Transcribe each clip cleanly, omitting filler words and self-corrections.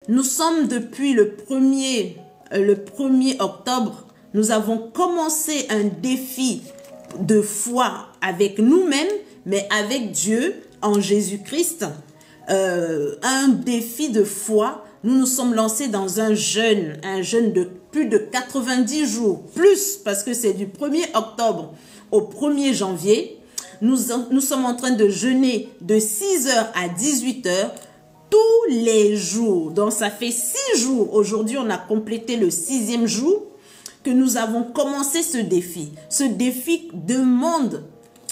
nous sommes depuis le 1er octobre, nous avons commencé un défi de foi avec nous-mêmes, mais avec Dieu en Jésus-Christ. Un défi de foi. Nous nous sommes lancés dans un jeûne de plus de 90 jours, plus parce que c'est du 1er octobre au 1er janvier. Nous sommes en train de jeûner de 6h à 18h tous les jours. Donc ça fait 6 jours. Aujourd'hui, on a complété le 6e jour que nous avons commencé ce défi. Ce défi demande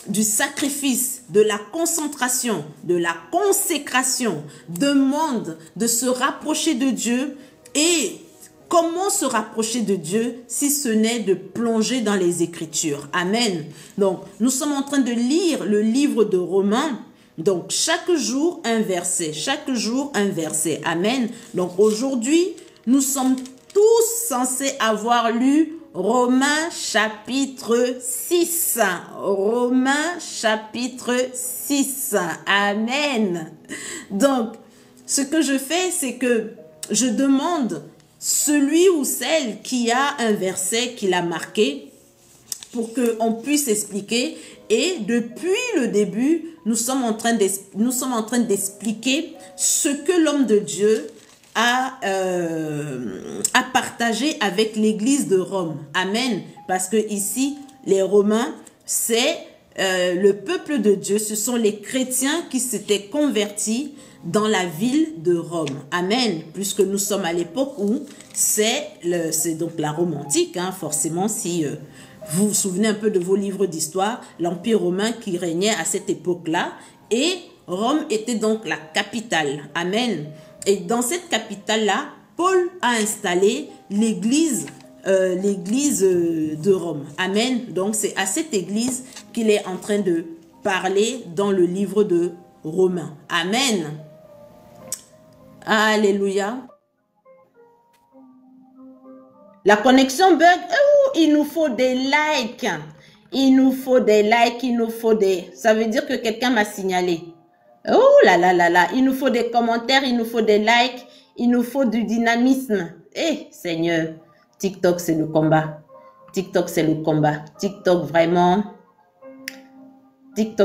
du sacrifice, de la concentration, de la consécration, demande de se rapprocher de Dieu. Et comment se rapprocher de Dieu si ce n'est de plonger dans les Écritures? Amen. Donc, nous sommes en train de lire le livre de Romains. Donc, chaque jour, un verset. Chaque jour, un verset. Amen. Donc, aujourd'hui, nous sommes tous censés avoir lu Romains chapitre 6. Romains chapitre 6. Amen. Donc, ce que je fais, c'est que je demande celui ou celle qui a un verset qu'il a marqué pour qu'on puisse expliquer. Et depuis le début, nous sommes en train d'expliquer ce que l'homme de Dieu à partager avec l'église de Rome. Amen. Parce que ici, les Romains, c'est le peuple de Dieu. Ce sont les chrétiens qui s'étaient convertis dans la ville de Rome. Amen. Puisque nous sommes à l'époque où c'est donc la Rome antique, hein, forcément, si vous vous souvenez un peu de vos livres d'histoire, l'Empire romain qui régnait à cette époque-là. Et Rome était donc la capitale. Amen. Et dans cette capitale-là, Paul a installé l'église de Rome. Amen. Donc, c'est à cette église qu'il est en train de parler dans le livre de Romains. Amen. Alléluia. La connexion bug. Oh, il nous faut des likes. Il nous faut des likes. Il nous faut des... Ça veut dire que quelqu'un m'a signalé. Oh là là là là, il nous faut des commentaires, il nous faut des likes, il nous faut du dynamisme. Eh, Seigneur, TikTok, c'est le combat. TikTok, c'est le combat. TikTok,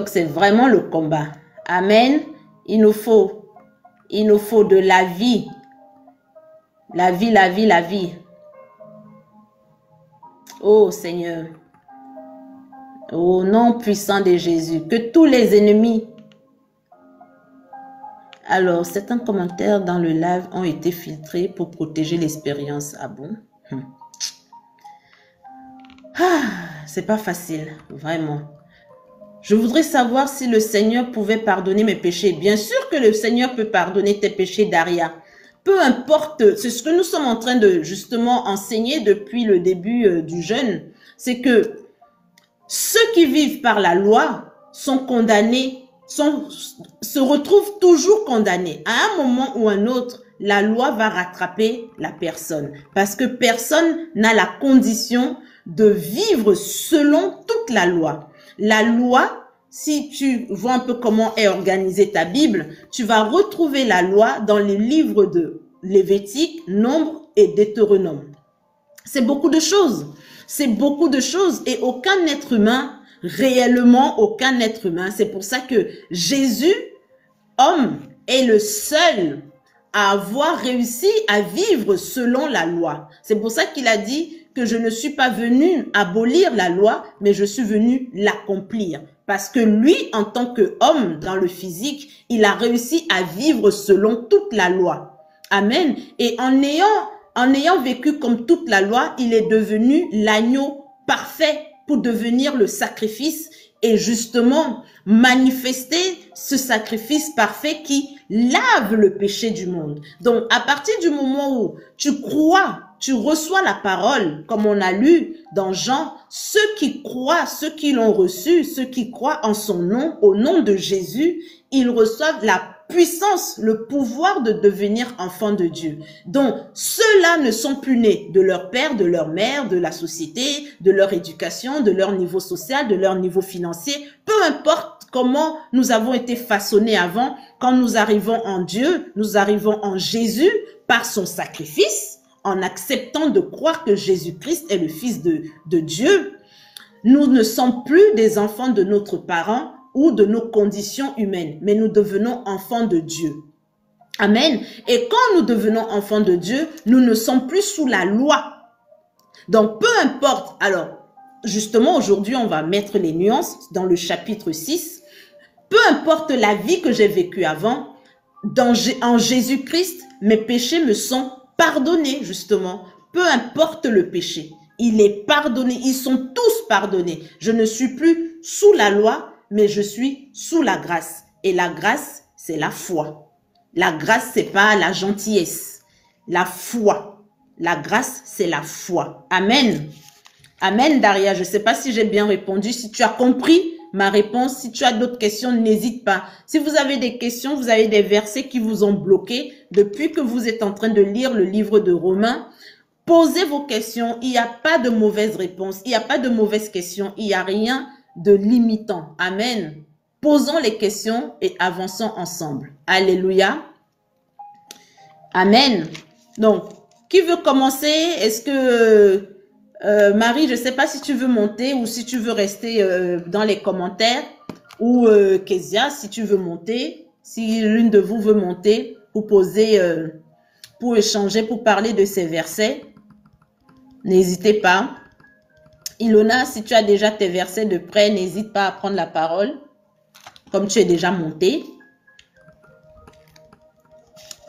c'est vraiment le combat. Amen. Il nous faut de la vie. La vie, la vie, la vie. Oh, Seigneur. Au nom puissant de Jésus, que tous les ennemis... Alors, certains commentaires dans le live ont été filtrés pour protéger l'expérience. Ah bon? C'est pas facile, vraiment. Je voudrais savoir si le Seigneur pouvait pardonner mes péchés. Bien sûr que le Seigneur peut pardonner tes péchés, Daria. Peu importe, c'est ce que nous sommes en train de justement enseigner depuis le début du jeûne. C'est que ceux qui vivent par la loi sont condamnés, se retrouvent toujours condamnés. À un moment ou un autre, la loi va rattraper la personne. Parce que personne n'a la condition de vivre selon toute la loi. La loi, si tu vois un peu comment est organisée ta Bible, tu vas retrouver la loi dans les livres de Lévitique, Nombre et Deutéronome. C'est beaucoup de choses. C'est beaucoup de choses et aucun être humain, réellement aucun être humain. C'est pour ça que Jésus, homme, est le seul à avoir réussi à vivre selon la loi. C'est pour ça qu'il a dit que je ne suis pas venu abolir la loi, mais je suis venu l'accomplir. Parce que lui, en tant qu'homme dans le physique, il a réussi à vivre selon toute la loi. Amen. Et en ayant vécu comme toute la loi, il est devenu l'agneau parfait pour devenir le sacrifice et justement manifester ce sacrifice parfait qui lave le péché du monde. Donc, à partir du moment où tu crois, tu reçois la parole, comme on a lu dans Jean, ceux qui croient, ceux qui l'ont reçu, ceux qui croient en son nom, au nom de Jésus, ils reçoivent la puissance, le pouvoir de devenir enfants de Dieu. Donc, ceux-là ne sont plus nés de leur père, de leur mère, de la société, de leur éducation, de leur niveau social, de leur niveau financier. Peu importe comment nous avons été façonnés avant. Quand nous arrivons en Dieu, nous arrivons en Jésus par son sacrifice, en acceptant de croire que Jésus-Christ est le Fils de Dieu. Nous ne sommes plus des enfants de notre parent ou de nos conditions humaines, mais nous devenons enfants de Dieu. Amen. Et quand nous devenons enfants de Dieu, nous ne sommes plus sous la loi. Donc, peu importe. Alors, justement, aujourd'hui, on va mettre les nuances dans le chapitre 6. Peu importe la vie que j'ai vécue avant, en Jésus-Christ, mes péchés me sont pardonnés, justement. Peu importe le péché, il est pardonné. Ils sont tous pardonnés. Je ne suis plus sous la loi, mais je suis sous la grâce. Et la grâce, c'est la foi. La grâce, c'est pas la gentillesse. La foi. La grâce, c'est la foi. Amen. Amen, Daria. Je ne sais pas si j'ai bien répondu. Si tu as compris ma réponse, si tu as d'autres questions, n'hésite pas. Si vous avez des questions, vous avez des versets qui vous ont bloqué depuis que vous êtes en train de lire le livre de Romains, posez vos questions. Il n'y a pas de mauvaise réponse. Il n'y a pas de mauvaise question. Il n'y a rien de limitant. Amen. Posons les questions et avançons ensemble. Alléluia. Amen. Donc, qui veut commencer? Est-ce que Marie, je ne sais pas si tu veux monter ou si tu veux rester dans les commentaires, ou Kezia, si tu veux monter, si l'une de vous veut monter pour poser, pour échanger, pour parler de ces versets, n'hésitez pas. Ilona, si tu as déjà tes versets de près, n'hésite pas à prendre la parole, comme tu es déjà montée.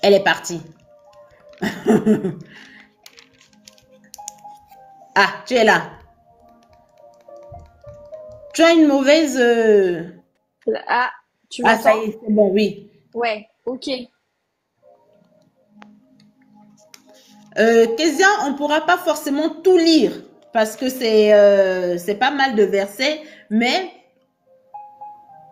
Elle est partie. Ah, tu es là. Tu as une mauvaise... Ah, tu Ah, ça m'entends? y est, c'est bon, oui. Ouais, ok. Kezia, on ne pourra pas forcément tout lire parce que c'est pas mal de versets, mais...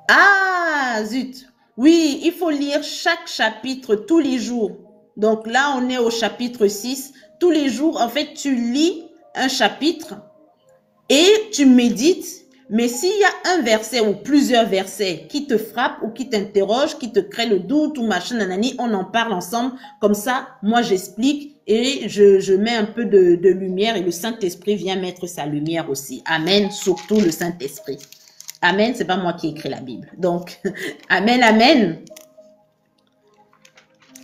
Ah, zut. Oui, il faut lire chaque chapitre tous les jours. Donc là, on est au chapitre 6. Tous les jours, en fait, tu lis un chapitre et tu médites. Mais s'il y a un verset ou plusieurs versets qui te frappent ou qui t'interrogent, qui te créent le doute ou machin, nanani, on en parle ensemble. Comme ça, moi, j'explique et je mets un peu de lumière et le Saint-Esprit vient mettre sa lumière aussi. Amen, surtout le Saint-Esprit. Amen, c'est pas moi qui ai écrit la Bible. Donc, amen, amen.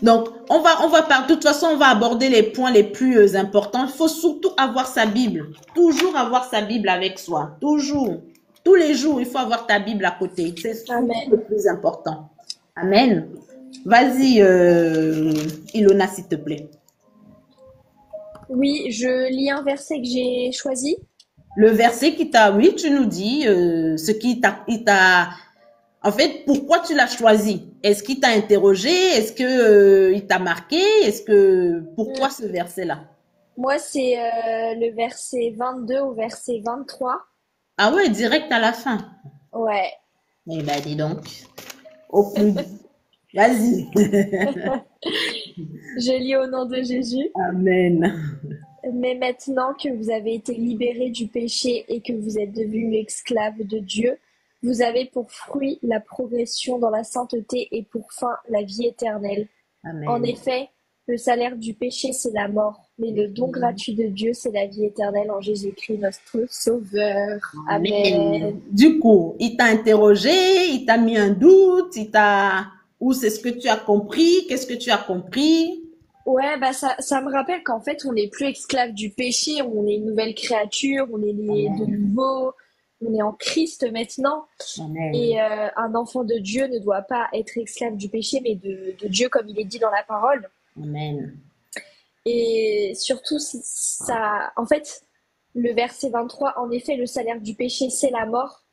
Donc, on va par de toute façon, on va aborder les points les plus importants. Il faut surtout avoir sa Bible. Toujours avoir sa Bible avec soi. Toujours. Tous les jours, il faut avoir ta Bible à côté. C'est le plus important. Amen. Vas-y, Ilona, s'il te plaît. Oui, je lis un verset que j'ai choisi. Le verset qui t'a, oui, tu nous dis ce qui t'a, en fait, pourquoi tu l'as choisi? Est-ce qu'il t'a interrogé? Est-ce que il t'a marqué? Pourquoi ce verset-là? Moi, c'est le verset 22 au verset 23. Ah ouais, direct à la fin. Ouais. Eh ben, dis donc. Au plus. Vas-y. Je lis au nom de Jésus. Amen. Mais maintenant que vous avez été libérés du péché et que vous êtes devenus esclaves de Dieu, vous avez pour fruit la progression dans la sainteté et pour fin la vie éternelle. Amen. En effet, le salaire du péché, c'est la mort, mais le don gratuit de Dieu, c'est la vie éternelle en Jésus-Christ, notre Sauveur. Amen. Du coup, il t'a interrogé, il t'a mis un doute, ou c'est ce que tu as compris? Qu'est-ce que tu as compris? Ouais, bah ça me rappelle qu'en fait, on n'est plus esclave du péché, on est une nouvelle créature, on est né de nouveau, on est en Christ maintenant. Amen. Et un enfant de Dieu ne doit pas être esclave du péché, mais de Dieu, comme il est dit dans la parole. Amen. Et surtout, ça, en fait, le verset 23, en effet, le salaire du péché, c'est la mort.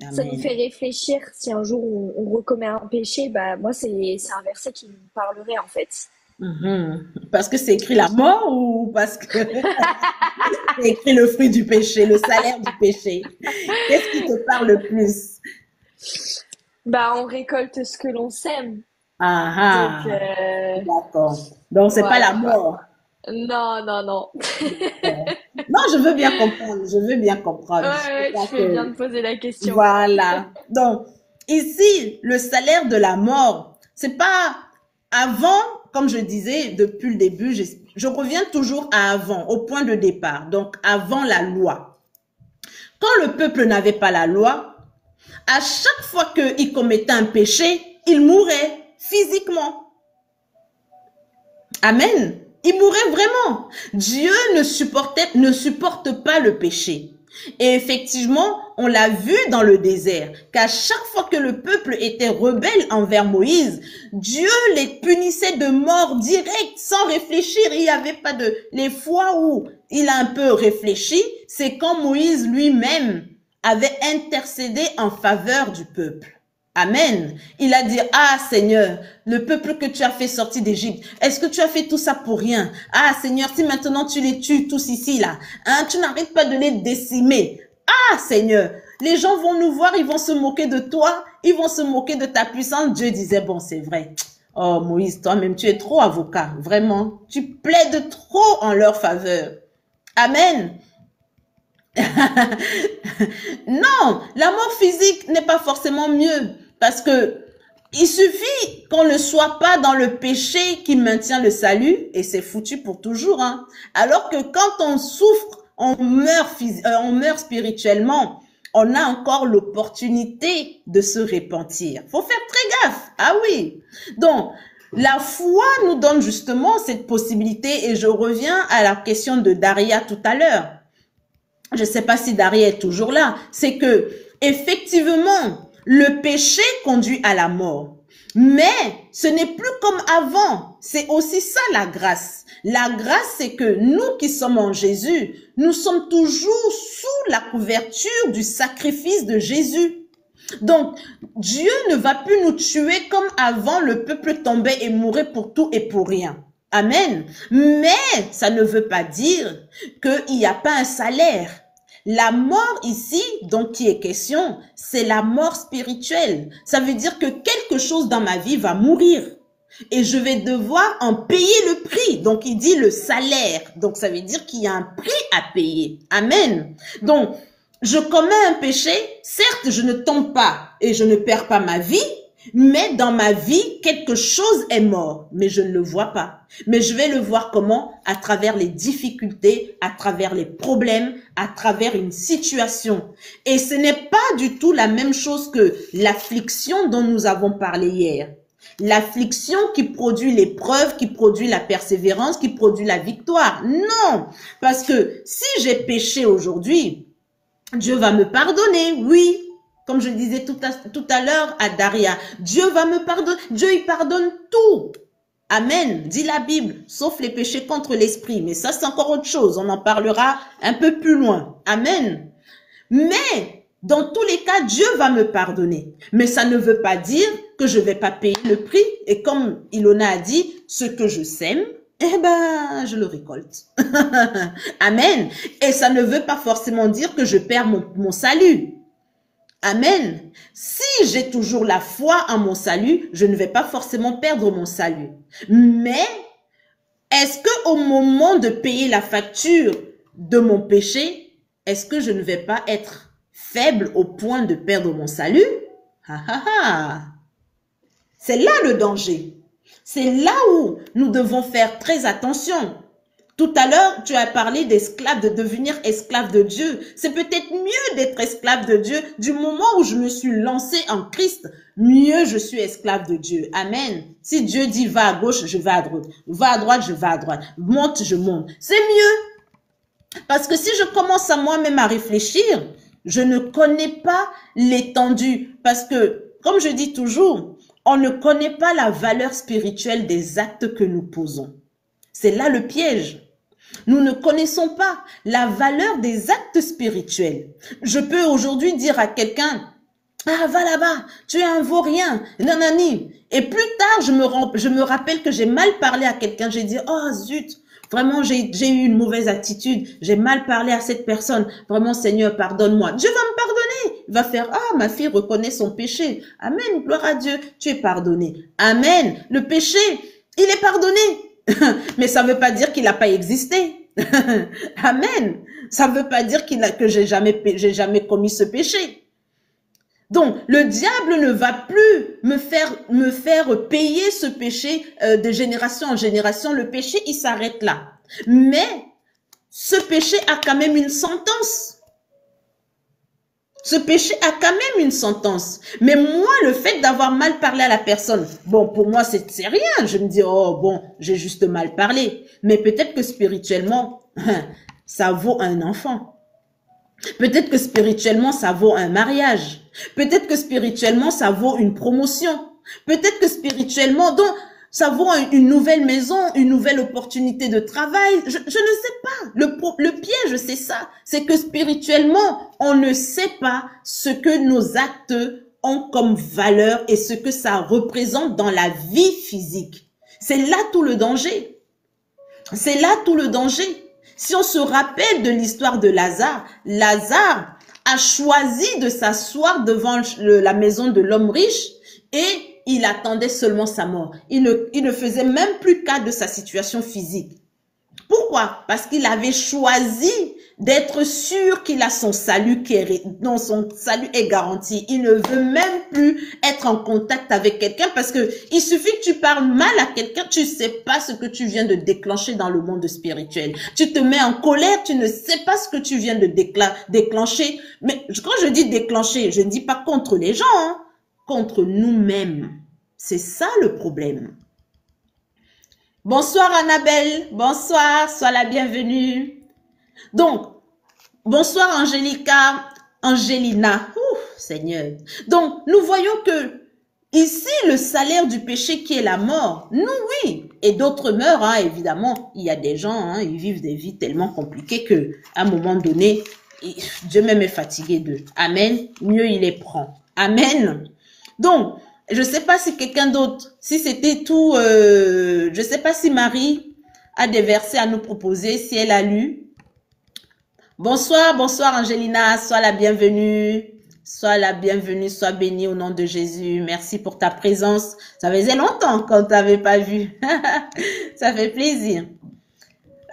Amen. Ça nous fait réfléchir, si un jour on recommet un péché, bah moi, c'est un verset qui me parlerait, en fait. Parce que c'est écrit la mort ou parce que c'est écrit le fruit du péché, le salaire du péché? Qu'est-ce qui te parle le plus? Bah, on récolte ce que l'on sème. Ah, Donc, d'accord. Donc, c'est pas la mort. Non, non, non. Non, je veux bien comprendre. Je veux bien comprendre. Ouais, tu fais bien de poser la question. Voilà. Donc, Ici, le salaire de la mort, c'est pas avant, comme je disais depuis le début, je reviens toujours à avant, au point de départ, donc avant la loi. Quand le peuple n'avait pas la loi, à chaque fois qu'il commettait un péché, il mourait physiquement. Amen. Il mourait vraiment. Dieu ne supporte pas le péché. Et effectivement, on l'a vu dans le désert, qu'à chaque fois que le peuple était rebelle envers Moïse, Dieu les punissait de mort directe, sans réfléchir. Il n'y avait pas de... Les fois où il a un peu réfléchi, c'est quand Moïse lui-même avait intercédé en faveur du peuple. Amen. Il a dit, ah Seigneur, le peuple que tu as fait sortir d'Égypte, est-ce que tu as fait tout ça pour rien? Ah Seigneur, si maintenant tu les tues tous ici, là, hein, tu n'arrêtes pas de les décimer. Ah Seigneur, les gens vont nous voir, ils vont se moquer de toi, ils vont se moquer de ta puissance. Dieu disait, bon, c'est vrai. Oh Moïse, toi-même, tu es trop avocat, vraiment. Tu plaides trop en leur faveur. Amen. Non, la mort physique n'est pas forcément mieux parce que il suffit qu'on ne soit pas dans le péché qui maintient le salut et c'est foutu pour toujours. Hein. Alors que quand on souffre, on meurt spirituellement, on a encore l'opportunité de se repentir. Faut faire très gaffe. Ah oui. Donc, la foi nous donne justement cette possibilité et je reviens à la question de Daria tout à l'heure. Je ne sais pas si Daria est toujours là, c'est que effectivement, le péché conduit à la mort. Mais ce n'est plus comme avant. C'est aussi ça la grâce. La grâce, c'est que nous qui sommes en Jésus, nous sommes toujours sous la couverture du sacrifice de Jésus. Donc, Dieu ne va plus nous tuer comme avant, le peuple tombait et mourait pour tout et pour rien. Amen. Mais ça ne veut pas dire qu'il n'y a pas un salaire. La mort ici, dont il est question, c'est la mort spirituelle. Ça veut dire que quelque chose dans ma vie va mourir. Et je vais devoir en payer le prix. Donc, il dit le salaire. Donc, ça veut dire qu'il y a un prix à payer. Amen. Donc, je commets un péché. Certes, je ne tombe pas et je ne perds pas ma vie. Mais dans ma vie, quelque chose est mort, mais je ne le vois pas. Mais je vais le voir comment? À travers les difficultés, à travers les problèmes, à travers une situation. Et ce n'est pas du tout la même chose que l'affliction dont nous avons parlé hier. L'affliction qui produit l'épreuve, qui produit la persévérance, qui produit la victoire. Non, parce que si j'ai péché aujourd'hui, Dieu va me pardonner, oui. Comme je disais tout à l'heure à Daria, Dieu va me pardonner. Dieu, il pardonne tout. Amen, dit la Bible, sauf les péchés contre l'esprit. Mais ça, c'est encore autre chose. On en parlera un peu plus loin. Amen. Mais, dans tous les cas, Dieu va me pardonner. Mais ça ne veut pas dire que je ne vais pas payer le prix. Et comme Ilona a dit, ce que je sème, eh ben, je le récolte. Amen. Et ça ne veut pas forcément dire que je perds mon salut. Amen. Si j'ai toujours la foi en mon salut, je ne vais pas forcément perdre mon salut. Mais, est-ce que au moment de payer la facture de mon péché, est-ce que je ne vais pas être faible au point de perdre mon salut? C'est là le danger. C'est là où nous devons faire très attention. Tout à l'heure, tu as parlé d'esclave, de devenir esclave de Dieu. C'est peut-être mieux d'être esclave de Dieu. Du moment où je me suis lancé en Christ, mieux je suis esclave de Dieu. Amen. Si Dieu dit va à gauche, je vais à droite. Va à droite, je vais à droite. Monte, je monte. C'est mieux. Parce que si je commence à moi-même à réfléchir, je ne connais pas l'étendue. Parce que, comme je dis toujours, on ne connaît pas la valeur spirituelle des actes que nous posons. C'est là le piège. Nous ne connaissons pas la valeur des actes spirituels. Je peux aujourd'hui dire à quelqu'un, ah, va là-bas, tu es un vaurien, nanani. Et plus tard, je me rappelle que j'ai mal parlé à quelqu'un. J'ai dit, oh zut, vraiment, j'ai eu une mauvaise attitude. J'ai mal parlé à cette personne. Vraiment, Seigneur, pardonne-moi. Dieu va me pardonner. Il va faire, ah, ma fille reconnaît son péché. Amen, gloire à Dieu, tu es pardonné. Amen, le péché, il est pardonné. Mais ça ne veut pas dire qu'il n'a pas existé. Amen. Ça ne veut pas dire que j'ai jamais commis ce péché. Donc, le diable ne va plus me faire payer ce péché de génération en génération. Le péché, il s'arrête là. Mais ce péché a quand même une sentence. Ce péché a quand même une sentence. Mais moi, le fait d'avoir mal parlé à la personne, bon, pour moi, c'est rien. Je me dis, oh, bon, j'ai juste mal parlé. Mais peut-être que spirituellement, ça vaut un enfant. Peut-être que spirituellement, ça vaut un mariage. Peut-être que spirituellement, ça vaut une promotion. Peut-être que spirituellement, donc, ça vaut une nouvelle maison, une nouvelle opportunité de travail. Je ne sais pas. Le piège, c'est ça. C'est que spirituellement, on ne sait pas ce que nos actes ont comme valeur et ce que ça représente dans la vie physique. C'est là tout le danger. C'est là tout le danger. Si on se rappelle de l'histoire de Lazare, Lazare a choisi de s'asseoir devant la maison de l'homme riche et il attendait seulement sa mort. Il ne faisait même plus cas de sa situation physique. Pourquoi? Parce qu'il avait choisi d'être sûr qu'il a son salut dont son salut est garanti. Il ne veut même plus être en contact avec quelqu'un parce que il suffit que tu parles mal à quelqu'un, tu sais pas ce que tu viens de déclencher dans le monde spirituel. Tu te mets en colère, tu ne sais pas ce que tu viens de déclencher. Mais quand je dis déclencher, je ne dis pas contre les gens, hein, contre nous-mêmes. C'est ça le problème. Bonsoir Annabelle, bonsoir, sois la bienvenue. Donc, bonsoir Angelina, ouf, Seigneur. Donc, nous voyons que ici, le salaire du péché qui est la mort, nous oui, et d'autres meurent, hein, évidemment. Il y a des gens, hein, ils vivent des vies tellement compliquées que, à un moment donné, Dieu même est fatigué d'eux. Amen, mieux il les prend. Amen. Donc, je ne sais pas si quelqu'un d'autre, si c'était tout, je ne sais pas si Marie a des versets à nous proposer, si elle a lu. Bonsoir, bonsoir Angelina, sois la bienvenue, sois bénie au nom de Jésus. Merci pour ta présence. Ça faisait longtemps qu'on ne t'avait pas vu. Ça fait plaisir.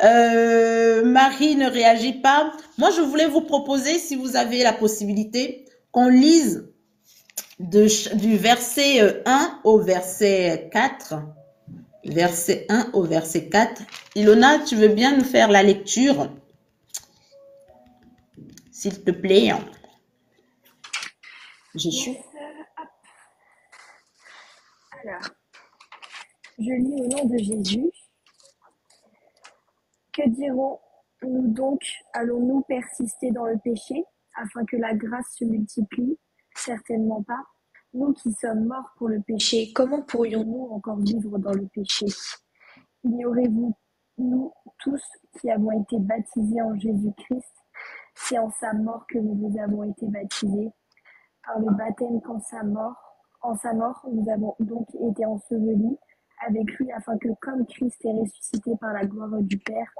Marie ne réagit pas. Moi, je voulais vous proposer, si vous avez la possibilité, qu'on lise du verset 1 au verset 4. Verset 1 au verset 4. Ilona, tu veux bien nous faire la lecture? S'il te plaît. Je suis. Alors, je lis au nom de Jésus. Que dirons-nous donc? Allons-nous persister dans le péché afin que la grâce se multiplie? Certainement pas. Nous qui sommes morts pour le péché, comment pourrions-nous encore vivre dans le péché? Ignorez-vous, nous tous qui avons été baptisés en Jésus-Christ, c'est en sa mort que nous avons été baptisés. Par le baptême en sa mort, nous avons donc été ensevelis avec lui afin que comme Christ est ressuscité par la gloire du Père,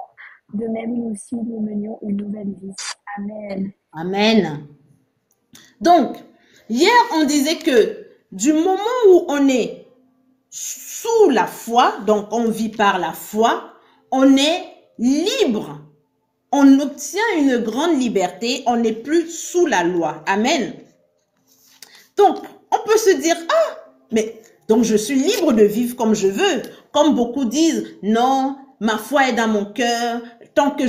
de même nous aussi nous menions une nouvelle vie. Amen. Amen. Donc, hier on disait que du moment où on est sous la foi, donc on vit par la foi, on est libre. On obtient une grande liberté, on n'est plus sous la loi. Amen. Donc, on peut se dire, ah, mais donc je suis libre de vivre comme je veux. Comme beaucoup disent, non, ma foi est dans mon cœur, tant que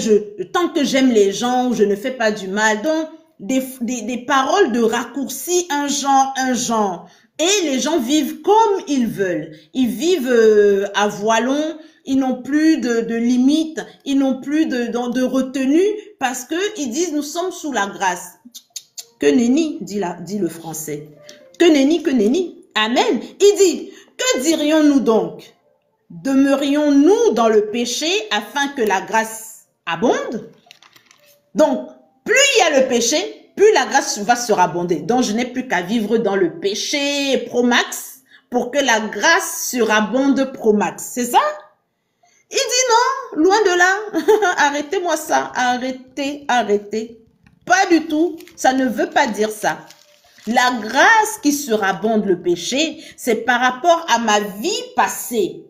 j'aime les gens, je ne fais pas du mal. Donc, des paroles de raccourci, un genre. Et les gens vivent comme ils veulent. Ils vivent à voilon, ils n'ont plus de limites, ils n'ont plus de retenue parce que ils disent nous sommes sous la grâce. Que nenni, dit le français. Que nenni, que nenni. Amen. Il dit, que dirions-nous donc? Demeurions-nous dans le péché afin que la grâce abonde? Donc, plus il y a le péché, plus la grâce va surabonder. Donc, je n'ai plus qu'à vivre dans le péché pro max pour que la grâce surabonde pro max. C'est ça? Il dit non, loin de là. Arrêtez-moi ça. Arrêtez. Pas du tout. Ça ne veut pas dire ça. La grâce qui surabonde le péché, c'est par rapport à ma vie passée.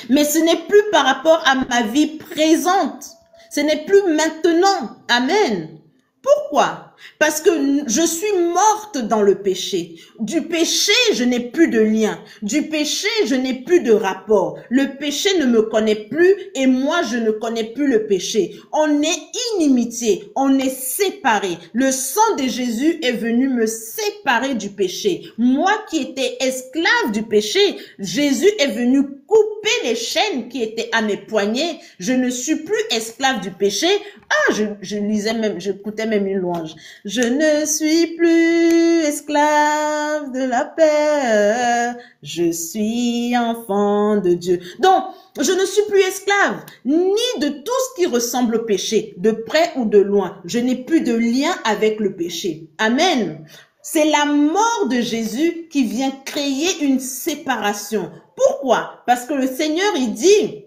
Mais ce n'est plus par rapport à ma vie présente. Ce n'est plus maintenant. Amen. Pourquoi? Parce que je suis morte dans le péché. Du péché, je n'ai plus de lien. Du péché, je n'ai plus de rapport. Le péché ne me connaît plus et moi, je ne connais plus le péché. On est inimitié, on est séparés. Le sang de Jésus est venu me séparer du péché. Moi qui étais esclave du péché, Jésus est venu couper les chaînes qui étaient à mes poignets. Je ne suis plus esclave du péché. Ah, je lisais même, j'écoutais même une louange. Je ne suis plus esclave de la peur. Je suis enfant de Dieu. Donc, je ne suis plus esclave, ni de tout ce qui ressemble au péché, de près ou de loin. Je n'ai plus de lien avec le péché. Amen. C'est la mort de Jésus qui vient créer une séparation. Pourquoi? Parce que le Seigneur, il dit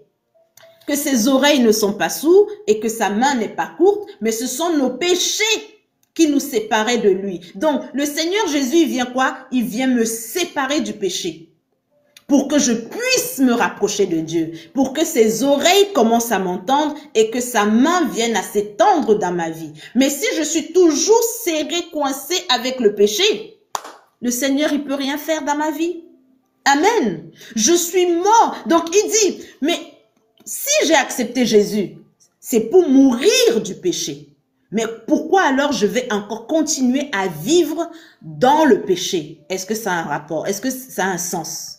que ses oreilles ne sont pas sourdes et que sa main n'est pas courte, mais ce sont nos péchés qui nous séparaient de lui. Donc, le Seigneur Jésus, il vient quoi? Il vient me séparer du péché pour que je puisse me rapprocher de Dieu, pour que ses oreilles commencent à m'entendre et que sa main vienne à s'étendre dans ma vie. Mais si je suis toujours serré, coincé avec le péché, le Seigneur, il peut rien faire dans ma vie. Amen. Je suis mort. Donc, il dit, mais si j'ai accepté Jésus, c'est pour mourir du péché. Mais pourquoi alors je vais encore continuer à vivre dans le péché? Est-ce que ça a un rapport? Est-ce que ça a un sens?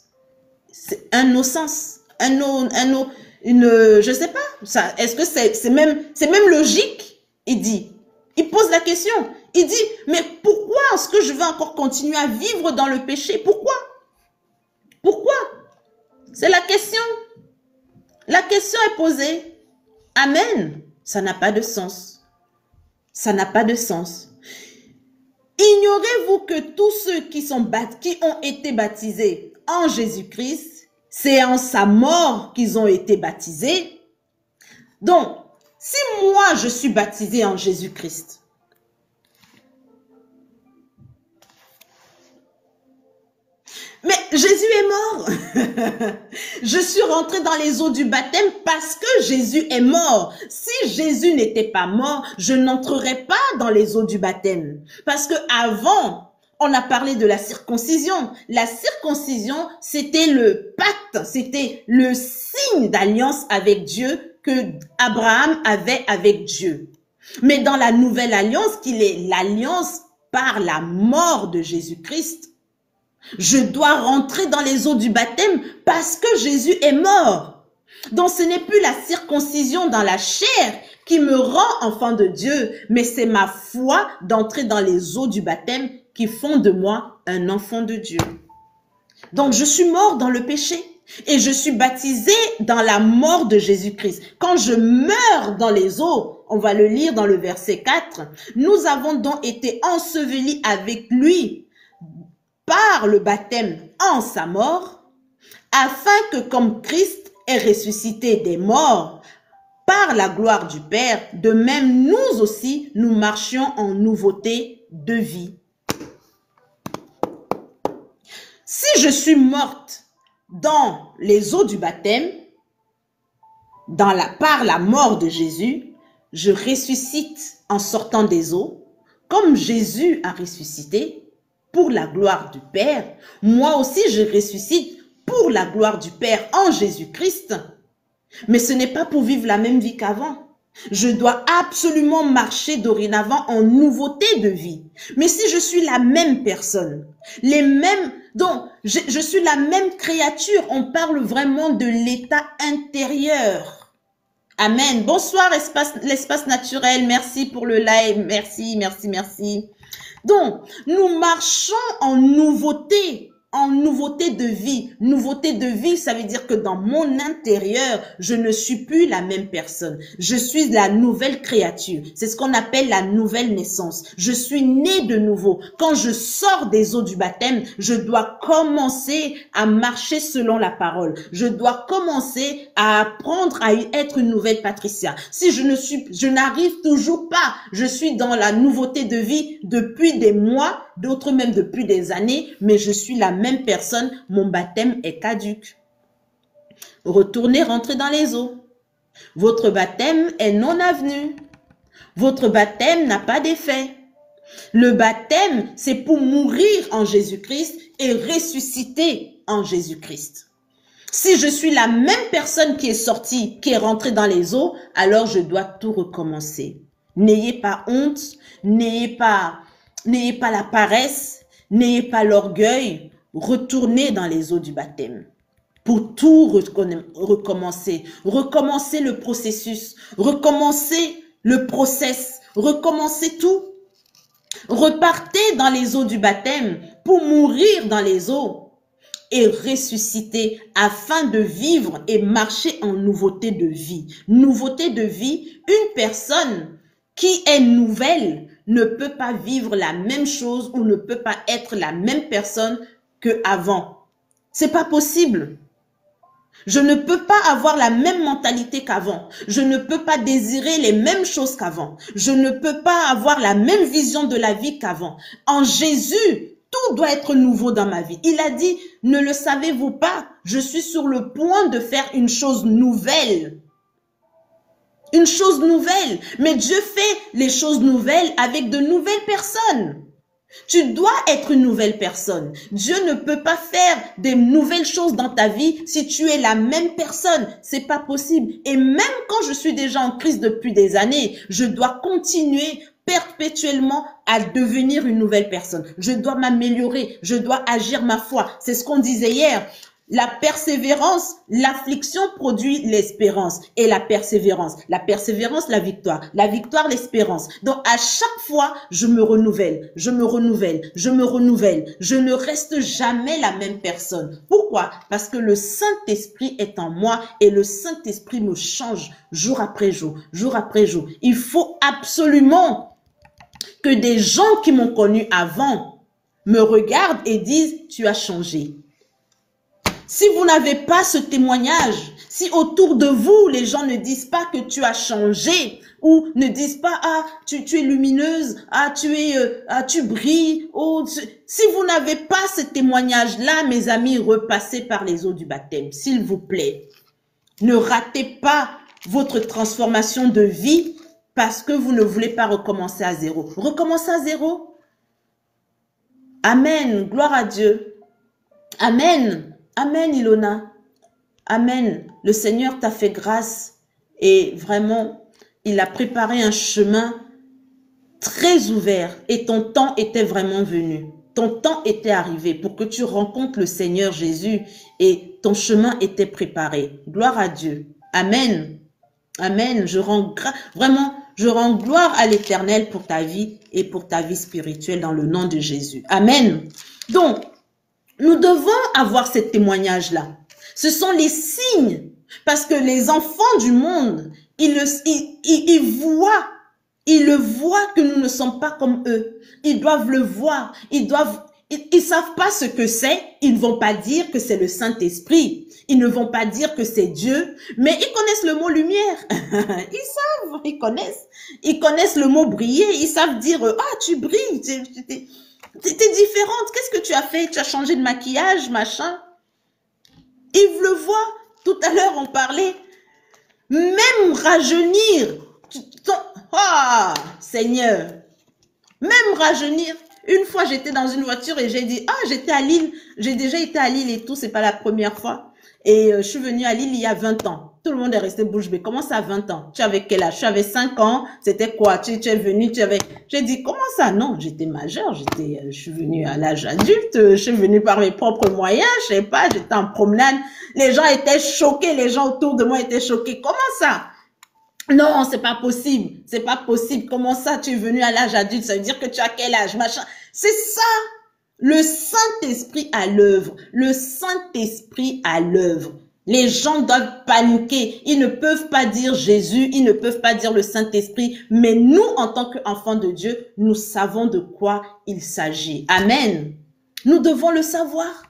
C'est un no-sens, je sais pas, est-ce que c'est même logique? Il pose la question, il dit, mais pourquoi est-ce que je vais encore continuer à vivre dans le péché? Pourquoi? Pourquoi? C'est la question. La question est posée. Amen. Ça n'a pas de sens. Ça n'a pas de sens. Ignorez-vous que tous ceux qui ont été baptisés en Jésus-Christ, c'est en sa mort qu'ils ont été baptisés. Donc, si moi je suis baptisé en Jésus-Christ, mais Jésus est mort. Je suis rentrée dans les eaux du baptême parce que Jésus est mort. Si Jésus n'était pas mort, je n'entrerais pas dans les eaux du baptême. Parce que avant, on a parlé de la circoncision. La circoncision, c'était le pacte, c'était le signe d'alliance avec Dieu que Abraham avait avec Dieu. Mais dans la nouvelle alliance, qui est l'alliance par la mort de Jésus-Christ, je dois rentrer dans les eaux du baptême parce que Jésus est mort. Donc ce n'est plus la circoncision dans la chair qui me rend enfant de Dieu, mais c'est ma foi d'entrer dans les eaux du baptême qui font de moi un enfant de Dieu. Donc je suis mort dans le péché et je suis baptisé dans la mort de Jésus-Christ. Quand je meurs dans les eaux, on va le lire dans le verset 4, nous avons donc été ensevelis avec lui par le baptême en sa mort, afin que comme Christ est ressuscité des morts par la gloire du Père, de même nous aussi, nous marchions en nouveauté de vie. Si je suis morte dans les eaux du baptême, par la mort de Jésus, je ressuscite en sortant des eaux, comme Jésus a ressuscité pour la gloire du Père. Moi aussi, je ressuscite pour la gloire du Père en Jésus-Christ. Mais ce n'est pas pour vivre la même vie qu'avant. Je dois absolument marcher dorénavant en nouveauté de vie. Mais si je suis la même personne, donc je suis la même créature, on parle vraiment de l'état intérieur. Amen. Bonsoir l'espace naturel, merci pour le live, merci, merci, merci. Donc, nous marchons en nouveauté de vie. Nouveauté de vie, ça veut dire que dans mon intérieur, je ne suis plus la même personne. Je suis la nouvelle créature. C'est ce qu'on appelle la nouvelle naissance. Je suis né de nouveau. Quand je sors des eaux du baptême, je dois commencer à marcher selon la parole. Je dois commencer à apprendre à être une nouvelle Patricia. Si je n'arrive toujours pas, je suis dans la nouveauté de vie depuis des mois, d'autres même depuis des années, mais je suis la même personne, mon baptême est caduc. Retournez rentrer dans les eaux. Votre baptême est non avenu. Votre baptême n'a pas d'effet. Le baptême, c'est pour mourir en Jésus-Christ et ressusciter en Jésus-Christ. Si je suis la même personne qui est sortie, qui est rentrée dans les eaux, alors je dois tout recommencer. N'ayez pas honte, n'ayez pas la paresse, n'ayez pas l'orgueil. Retournez dans les eaux du baptême pour tout recommencer. Recommencer le processus, recommencer le process, recommencer tout. Repartez dans les eaux du baptême pour mourir dans les eaux et ressusciter afin de vivre et marcher en nouveauté de vie. Nouveauté de vie, une personne qui est nouvelle ne peut pas vivre la même chose ou ne peut pas être la même personne qu'avant. C'est pas possible. Je ne peux pas avoir la même mentalité qu'avant. Je ne peux pas désirer les mêmes choses qu'avant. Je ne peux pas avoir la même vision de la vie qu'avant. En Jésus, tout doit être nouveau dans ma vie. Il a dit, ne le savez-vous pas? Je suis sur le point de faire une chose nouvelle. Une chose nouvelle. Mais Dieu fait les choses nouvelles avec de nouvelles personnes. Tu dois être une nouvelle personne. Dieu ne peut pas faire des nouvelles choses dans ta vie si tu es la même personne. C'est pas possible. Et même quand je suis déjà en Christ depuis des années, je dois continuer perpétuellement à devenir une nouvelle personne. Je dois m'améliorer. Je dois agir ma foi. C'est ce qu'on disait hier. La persévérance, l'affliction produit l'espérance et la persévérance, la victoire, l'espérance. Donc à chaque fois, je me renouvelle, je me renouvelle, je me renouvelle. Je ne reste jamais la même personne. Pourquoi? Parce que le Saint-Esprit est en moi et le Saint-Esprit me change jour après jour, jour après jour. Il faut absolument que des gens qui m'ont connu avant me regardent et disent, tu as changé. Si vous n'avez pas ce témoignage, si autour de vous, les gens ne disent pas que tu as changé, ou ne disent pas, ah, tu es lumineuse, ah, tu brilles, oh, si vous n'avez pas ce témoignage-là, mes amis, repassez par les eaux du baptême, s'il vous plaît. Ne ratez pas votre transformation de vie parce que vous ne voulez pas recommencer à zéro. Recommencer à zéro? Amen. Gloire à Dieu. Amen. Amen, Ilona. Amen. Le Seigneur t'a fait grâce et vraiment, il a préparé un chemin très ouvert et ton temps était vraiment venu. Ton temps était arrivé pour que tu rencontres le Seigneur Jésus et ton chemin était préparé. Gloire à Dieu. Amen. Amen. Je rends gloire à l'Éternel pour ta vie et pour ta vie spirituelle dans le nom de Jésus. Amen. Donc, nous devons avoir ce témoignage-là. Ce sont les signes. Parce que les enfants du monde, ils le voient que nous ne sommes pas comme eux. Ils doivent le voir. Ils savent pas ce que c'est. Ils ne vont pas dire que c'est le Saint-Esprit. Ils ne vont pas dire que c'est Dieu. Mais ils connaissent le mot lumière. Ils savent, ils connaissent. Ils connaissent le mot briller. Ils savent dire, ah, tu brilles. T'es différente. Qu'est-ce que tu as fait? Tu as changé de maquillage, machin. Ils le voient. Tout à l'heure, on parlait. Même rajeunir. Ah, Seigneur. Même rajeunir. Une fois, j'étais dans une voiture et j'ai dit, ah, j'étais à Lille. J'ai déjà été à Lille et tout. C'est pas la première fois. Et je suis venue à Lille il y a 20 ans. Tout le monde est resté bouche bée. Comment ça, 20 ans? Tu avais quel âge? Tu avais 5 ans. C'était quoi? Tu es venu, J'ai dit, comment ça? Non, j'étais majeure. Je suis venue à l'âge adulte. Je suis venue par mes propres moyens. Je sais pas, j'étais en promenade. Les gens étaient choqués. Les gens autour de moi étaient choqués. Comment ça? Non, c'est pas possible. C'est pas possible. Comment ça, tu es venu à l'âge adulte? Ça veut dire que tu as quel âge? Machin. C'est ça. Le Saint-Esprit à l'œuvre. Le Saint-Esprit à l'œuvre. Les gens doivent paniquer. Ils ne peuvent pas dire Jésus, ils ne peuvent pas dire le Saint-Esprit. Mais nous, en tant qu'enfants de Dieu, nous savons de quoi il s'agit. Amen. Nous devons le savoir.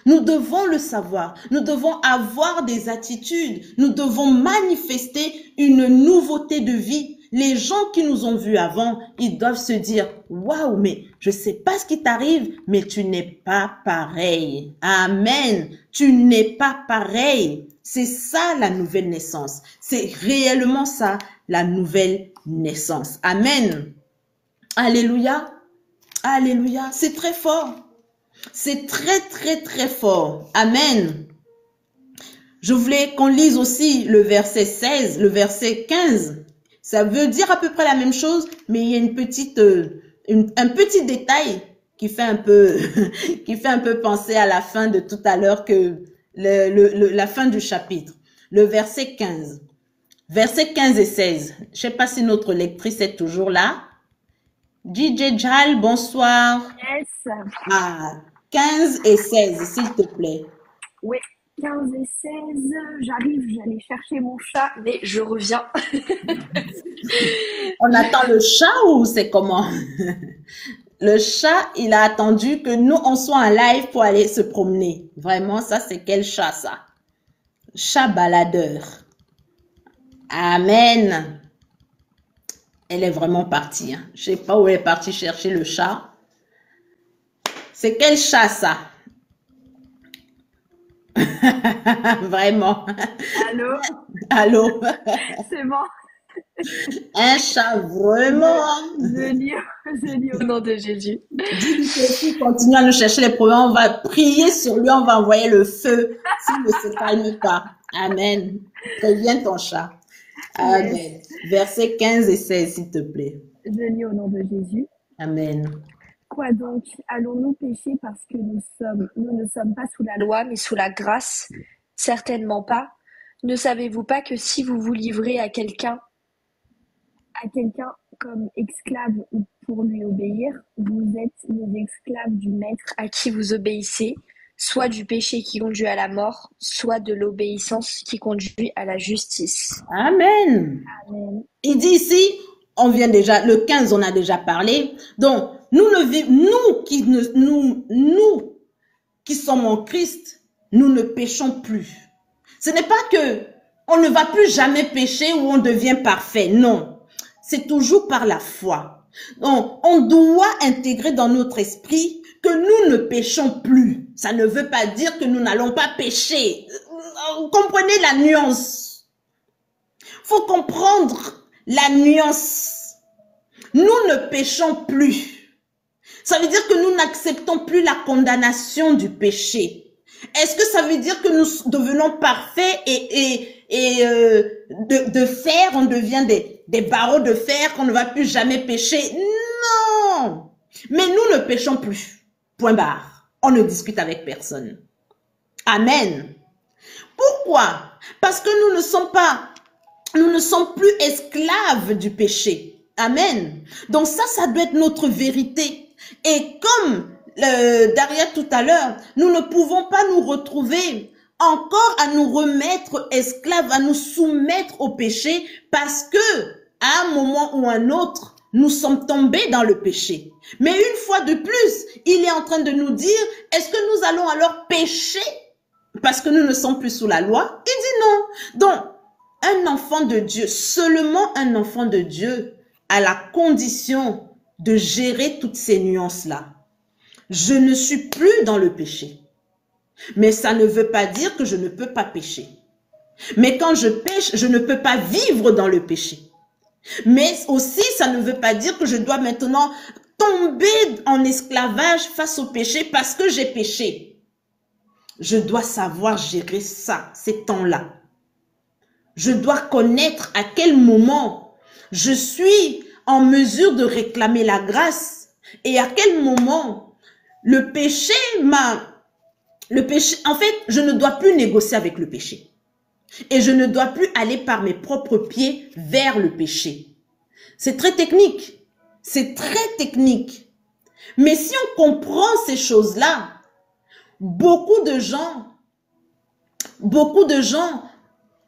Nous devons le savoir. Nous devons avoir des attitudes. Nous devons manifester une nouveauté de vie. Les gens qui nous ont vus avant, ils doivent se dire, waouh, mais je sais pas ce qui t'arrive, mais tu n'es pas pareil. Amen. Tu n'es pas pareil. C'est ça la nouvelle naissance. C'est réellement ça la nouvelle naissance. Amen. Alléluia. Alléluia. C'est très fort. C'est très, très, très fort. Amen. Je voulais qu'on lise aussi le verset 16, le verset 15. Ça veut dire à peu près la même chose, mais il y a une petite, un petit détail qui fait un peu, qui fait un peu penser à la fin de tout à l'heure que la fin du chapitre. Le verset 15. Verset 15 et 16. Je ne sais pas si notre lectrice est toujours là. DJ Jal, bonsoir. Yes. Ah, 15 et 16, s'il te plaît. Oui, 15 et 16, j'arrive, j'allais chercher mon chat, mais je reviens. On attend le chat ou c'est comment? Le chat, il a attendu que nous, on soit en live pour aller se promener. Vraiment, ça, c'est quel chat, ça? Chat baladeur. Amen. Elle est vraiment partie. Hein. Je ne sais pas où elle est partie chercher le chat. C'est quel chat, ça? Vraiment. Allô? Allô? C'est bon. Un chat vraiment. Je lis au nom de Jésus. Dis que continue à nous chercher les problèmes, on va prier sur lui, on va envoyer le feu s'il ne se calme pas. Amen. Préviens ton chat. Amen. Yes. Versets 15 et 16, s'il te plaît. Je lis au nom de Jésus. Amen. Quoi donc? Allons-nous pécher parce que nous ne sommes pas sous la loi, mais sous la grâce? Certainement pas. Ne savez-vous pas que si vous vous livrez à quelqu'un comme esclave ou pour lui obéir, vous êtes les esclaves du maître à qui vous obéissez, soit du péché qui conduit à la mort, soit de l'obéissance qui conduit à la justice. Amen. Amen. Il dit ici, on vient déjà, le 15, on a déjà parlé. Donc, nous qui sommes en Christ, nous ne péchons plus. Ce n'est pas que on ne va plus jamais pécher ou on devient parfait. Non. C'est toujours par la foi. Donc, on doit intégrer dans notre esprit que nous ne péchons plus. Ça ne veut pas dire que nous n'allons pas pécher. Vous comprenez la nuance? Faut comprendre la nuance. Nous ne péchons plus. Ça veut dire que nous n'acceptons plus la condamnation du péché. Est-ce que ça veut dire que nous devenons parfaits et de fer, on devient des barreaux de fer, qu'on ne va plus jamais pécher? Non! Mais nous ne péchons plus. Point barre. On ne discute avec personne. Amen. Pourquoi? Parce que nous ne sommes plus esclaves du péché. Amen. Donc ça doit être notre vérité. Et comme Daria tout à l'heure, nous ne pouvons pas nous retrouver encore à nous remettre esclaves, à nous soumettre au péché parce que à un moment ou un autre, nous sommes tombés dans le péché. Mais une fois de plus, il est en train de nous dire, est-ce que nous allons alors pécher parce que nous ne sommes plus sous la loi? Il dit non. Donc, un enfant de Dieu, seulement un enfant de Dieu a la condition de gérer toutes ces nuances-là. Je ne suis plus dans le péché. Mais ça ne veut pas dire que je ne peux pas pécher. Mais quand je pêche, je ne peux pas vivre dans le péché. Mais aussi, ça ne veut pas dire que je dois maintenant tomber en esclavage face au péché parce que j'ai péché. Je dois savoir gérer ça, ces temps-là. Je dois connaître à quel moment je suis en mesure de réclamer la grâce et à quel moment le péché, en fait, je ne dois plus négocier avec le péché. Et je ne dois plus aller par mes propres pieds vers le péché. C'est très technique. C'est très technique. Mais si on comprend ces choses-là, beaucoup de gens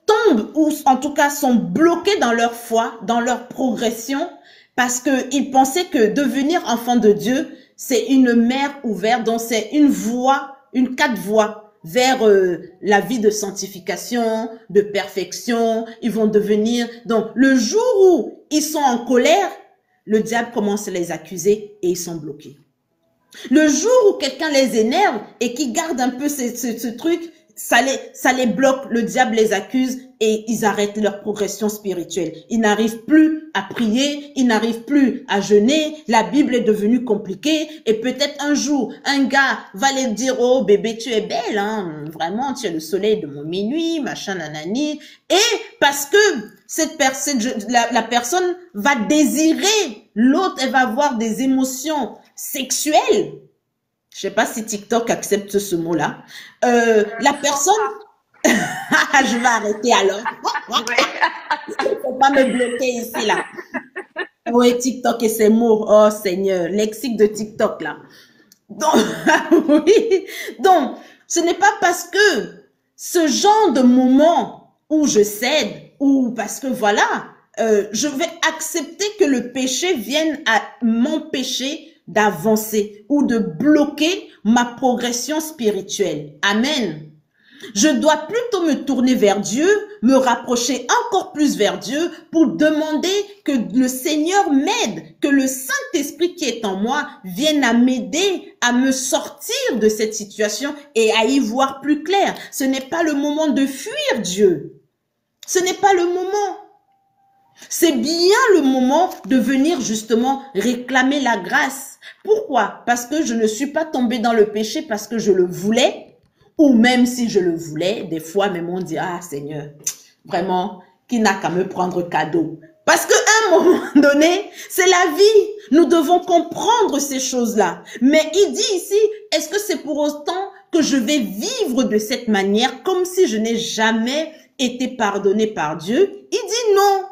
tombent ou en tout cas sont bloqués dans leur foi, dans leur progression, parce qu'ils pensaient que devenir enfant de Dieu, c'est une mer ouverte, donc c'est une voie, une 4 voies vers la vie de sanctification, de perfection. Ils vont devenir... Donc, le jour où ils sont en colère, le diable commence à les accuser et ils sont bloqués. Le jour où quelqu'un les énerve et qui garde un peu ce truc, ça les bloque, le diable les accuse et ils arrêtent leur progression spirituelle. Ils n'arrivent plus à prier, ils n'arrivent plus à jeûner, la Bible est devenue compliquée et peut-être un jour, un gars va leur dire « Oh bébé, tu es belle, hein, vraiment, tu es le soleil de mon minuit, machin, nanani. » Et parce que cette personne, la personne va désirer l'autre, elle va avoir des émotions sexuelles. Je sais pas si TikTok accepte ce mot-là. La personne... Je vais arrêter alors. Faut pas me bloquer ici, là. Oui, TikTok et ses mots. Oh Seigneur, lexique de TikTok, là. Donc, oui. Donc, ce n'est pas parce que ce genre de moment où je cède, ou parce que voilà, je vais accepter que le péché vienne à m'empêcher d'avancer ou de bloquer ma progression spirituelle. Amen. Je dois plutôt me tourner vers Dieu, me rapprocher encore plus vers Dieu pour demander que le Seigneur m'aide, que le Saint-Esprit qui est en moi vienne à m'aider à me sortir de cette situation et à y voir plus clair. Ce n'est pas le moment de fuir Dieu. Ce n'est pas le moment. C'est bien le moment de venir justement réclamer la grâce. Pourquoi? Parce que je ne suis pas tombée dans le péché parce que je le voulais. Ou même si je le voulais, des fois même on dit, ah Seigneur, vraiment, qui n'a qu'à me prendre cadeau. Parce qu'à un moment donné, c'est la vie. Nous devons comprendre ces choses-là. Mais il dit ici, est-ce que c'est pour autant que je vais vivre de cette manière comme si je n'ai jamais été pardonné par Dieu? Il dit non.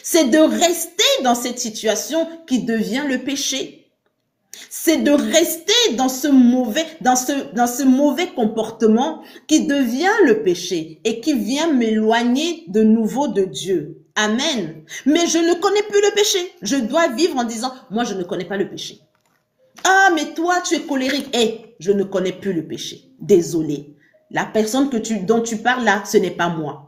C'est de rester dans cette situation qui devient le péché. C'est de rester dans ce mauvais comportement qui devient le péché et qui vient m'éloigner de nouveau de Dieu. Amen. Mais je ne connais plus le péché. Je dois vivre en disant, moi je ne connais pas le péché. Ah, mais toi tu es colérique. Eh, je ne connais plus le péché. Désolé. La personne dont tu parles là, ce n'est pas moi.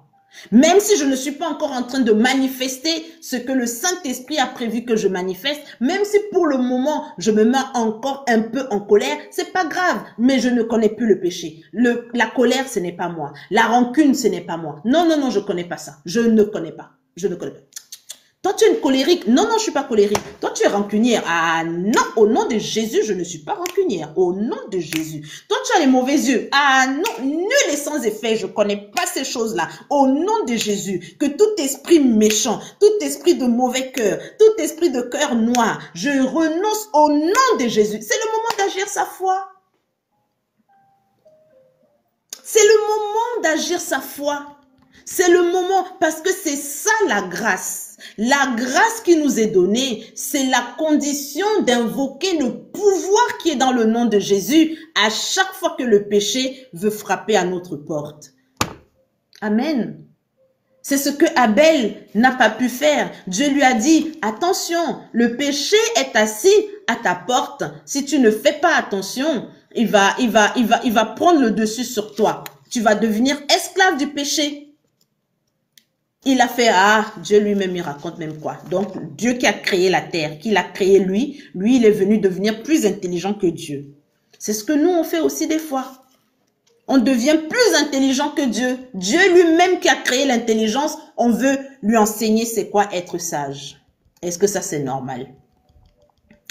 Même si je ne suis pas encore en train de manifester ce que le Saint-Esprit a prévu que je manifeste, même si pour le moment je me mets encore un peu en colère, c'est pas grave, mais je ne connais plus le péché. La colère, ce n'est pas moi. La rancune, ce n'est pas moi. Non, non, non, je connais pas ça. Je ne connais pas. Je ne connais pas. Toi, tu es une colérique. Non, non, je suis pas colérique. Toi, tu es rancunière. Ah non, au nom de Jésus, je ne suis pas rancunière. Au nom de Jésus. Toi, tu as les mauvais yeux. Ah non, nul et sans effet. Je connais pas ces choses-là. Au nom de Jésus, que tout esprit méchant, tout esprit de mauvais cœur, tout esprit de cœur noir, je renonce au nom de Jésus. C'est le moment d'agir sa foi. C'est le moment d'agir sa foi. C'est le moment, parce que c'est ça la grâce. La grâce qui nous est donnée, c'est la condition d'invoquer le pouvoir qui est dans le nom de Jésus à chaque fois que le péché veut frapper à notre porte. Amen. C'est ce que Abel n'a pas pu faire. Dieu lui a dit, attention, le péché est assis à ta porte. Si tu ne fais pas attention, il va prendre le dessus sur toi. Tu vas devenir esclave du péché. Il a fait, ah, Dieu lui-même, il raconte même quoi. Donc, Dieu qui a créé la terre, qui l'a créé lui, il est venu devenir plus intelligent que Dieu. C'est ce que nous, on fait aussi des fois. On devient plus intelligent que Dieu. Dieu lui-même qui a créé l'intelligence, on veut lui enseigner c'est quoi être sage. Est-ce que ça, c'est normal?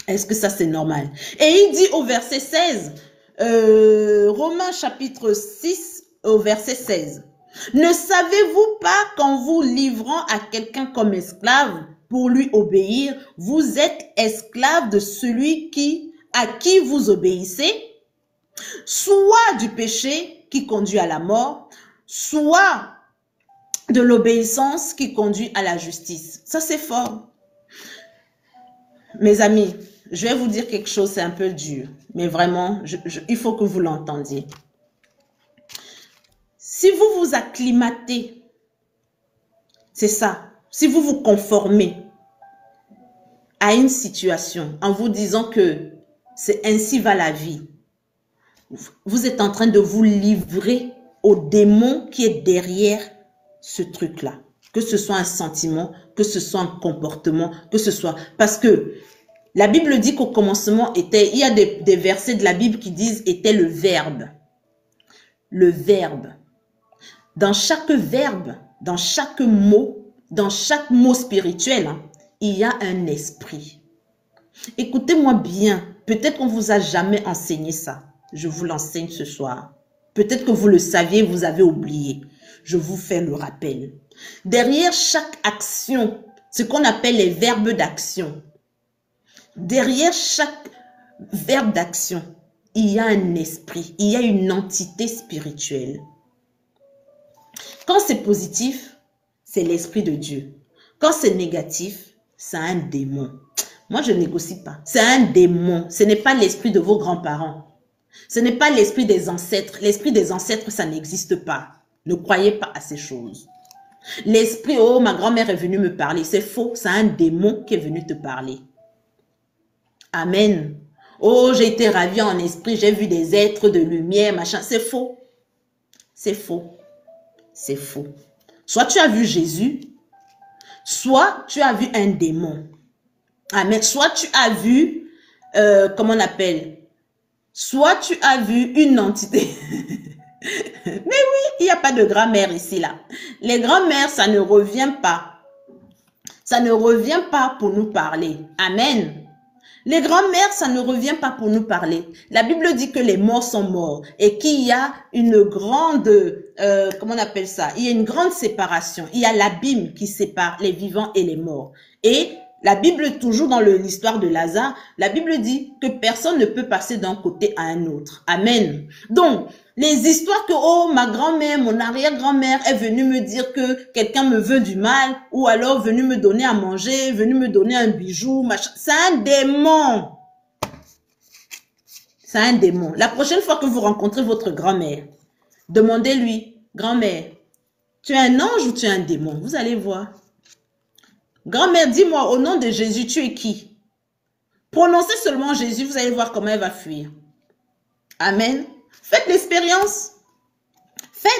Est-ce que ça, c'est normal? Et il dit au verset 16, Romains chapitre 6, au verset 16. Ne savez-vous pas qu'en vous livrant à quelqu'un comme esclave pour lui obéir, vous êtes esclave de celui à qui vous obéissez, soit du péché qui conduit à la mort, soit de l'obéissance qui conduit à la justice. Ça, c'est fort. Mes amis, je vais vous dire quelque chose, c'est un peu dur, mais vraiment, il faut que vous l'entendiez. Si vous vous acclimatez, c'est ça, si vous vous conformez à une situation en vous disant que c'est ainsi va la vie, vous êtes en train de vous livrer au démon qui est derrière ce truc-là. Que ce soit un sentiment, que ce soit un comportement, que ce soit... Parce que la Bible dit qu'au commencement était... Il y a des versets de la Bible qui disent était le Verbe. Le Verbe. Dans chaque verbe, dans chaque mot spirituel, hein, il y a un esprit. Écoutez-moi bien, peut-être qu'on ne vous a jamais enseigné ça. Je vous l'enseigne ce soir. Peut-être que vous le saviez, vous avez oublié. Je vous fais le rappel. Derrière chaque action, ce qu'on appelle les verbes d'action, derrière chaque verbe d'action, il y a un esprit, il y a une entité spirituelle. Quand c'est positif, c'est l'esprit de Dieu. Quand c'est négatif, c'est un démon. Moi, je ne négocie pas. C'est un démon. Ce n'est pas l'esprit de vos grands-parents. Ce n'est pas l'esprit des ancêtres. L'esprit des ancêtres, ça n'existe pas. Ne croyez pas à ces choses. L'esprit, oh, ma grand-mère est venue me parler. C'est faux. C'est un démon qui est venu te parler. Amen. Oh, j'ai été ravie en esprit. J'ai vu des êtres de lumière, machin. C'est faux. C'est faux. C'est faux. Soit tu as vu Jésus, soit tu as vu un démon. Amen. Soit tu as vu, comment on appelle, soit tu as vu une entité. Mais oui, il n'y a pas de grand-mère ici, là. Les grand-mères, ça ne revient pas. Ça ne revient pas pour nous parler. Amen. Les grands-mères, ça ne revient pas pour nous parler. La Bible dit que les morts sont morts et qu'il y a une grande, comment on appelle ça? Il y a une grande séparation. Il y a l'abîme qui sépare les vivants et les morts. Et la Bible, toujours dans l'histoire de Lazare, la Bible dit que personne ne peut passer d'un côté à un autre. Amen. Donc, les histoires que, oh, ma grand-mère, mon arrière-grand-mère est venue me dire que quelqu'un me veut du mal, ou alors venue me donner à manger, venue me donner un bijou, machin. C'est un démon. C'est un démon. La prochaine fois que vous rencontrez votre grand-mère, demandez-lui, grand-mère, tu es un ange ou tu es un démon? Vous allez voir. Grand-mère, dis-moi, au nom de Jésus, tu es qui? Prononcez seulement Jésus, vous allez voir comment elle va fuir. Amen. Faites l'expérience. Faites.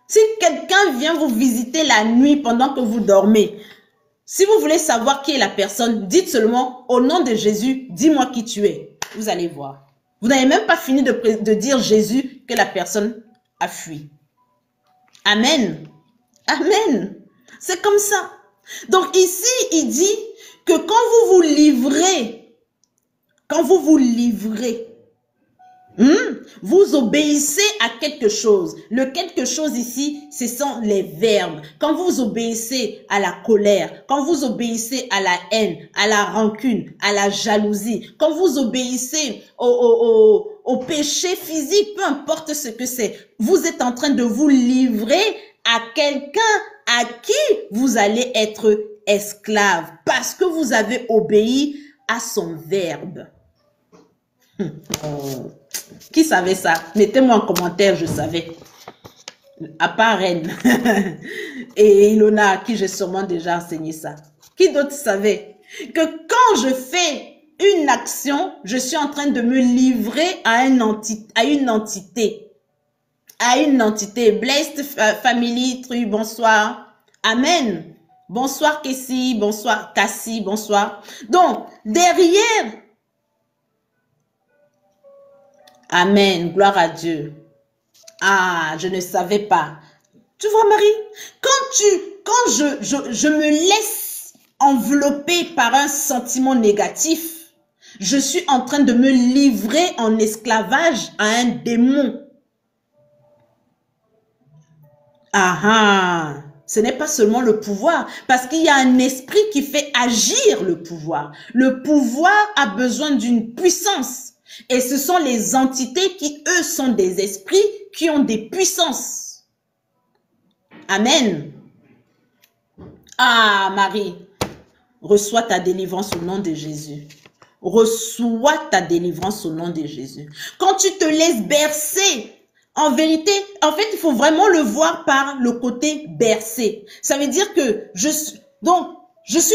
Si quelqu'un vient vous visiter la nuit pendant que vous dormez, si vous voulez savoir qui est la personne, dites seulement, au nom de Jésus, dis-moi qui tu es. Vous allez voir. Vous n'avez même pas fini de dire Jésus que la personne a fui. Amen. Amen. C'est comme ça. Donc ici, il dit que quand vous vous livrez, vous obéissez à quelque chose. Le quelque chose ici, ce sont les verbes. Quand vous obéissez à la colère, quand vous obéissez à la haine, à la rancune, à la jalousie, quand vous obéissez au péché physique, peu importe ce que c'est, vous êtes en train de vous livrer à quelqu'un à qui vous allez être esclave parce que vous avez obéi à son verbe. Oh. Qui savait ça? Mettez-moi en commentaire, je savais. À part Reine et Ilona, à qui j'ai sûrement déjà enseigné ça. Qui d'autre savait que quand je fais une action, je suis en train de me livrer à une entité. Blessed Family True, bonsoir. Amen. Bonsoir Kessie, bonsoir Cassie, bonsoir. Donc, derrière, amen, gloire à Dieu. Ah, je ne savais pas. Tu vois Marie, quand je me laisse envelopper par un sentiment négatif, je suis en train de me livrer en esclavage à un démon. Ah, ce n'est pas seulement le pouvoir, parce qu'il y a un esprit qui fait agir le pouvoir. Le pouvoir a besoin d'une puissance. Et ce sont les entités qui, eux, sont des esprits qui ont des puissances. Amen. Ah, Marie, reçois ta délivrance au nom de Jésus. Reçois ta délivrance au nom de Jésus. Quand tu te laisses bercer, en vérité, en fait, il faut vraiment le voir par le côté bercé. Ça veut dire que je suis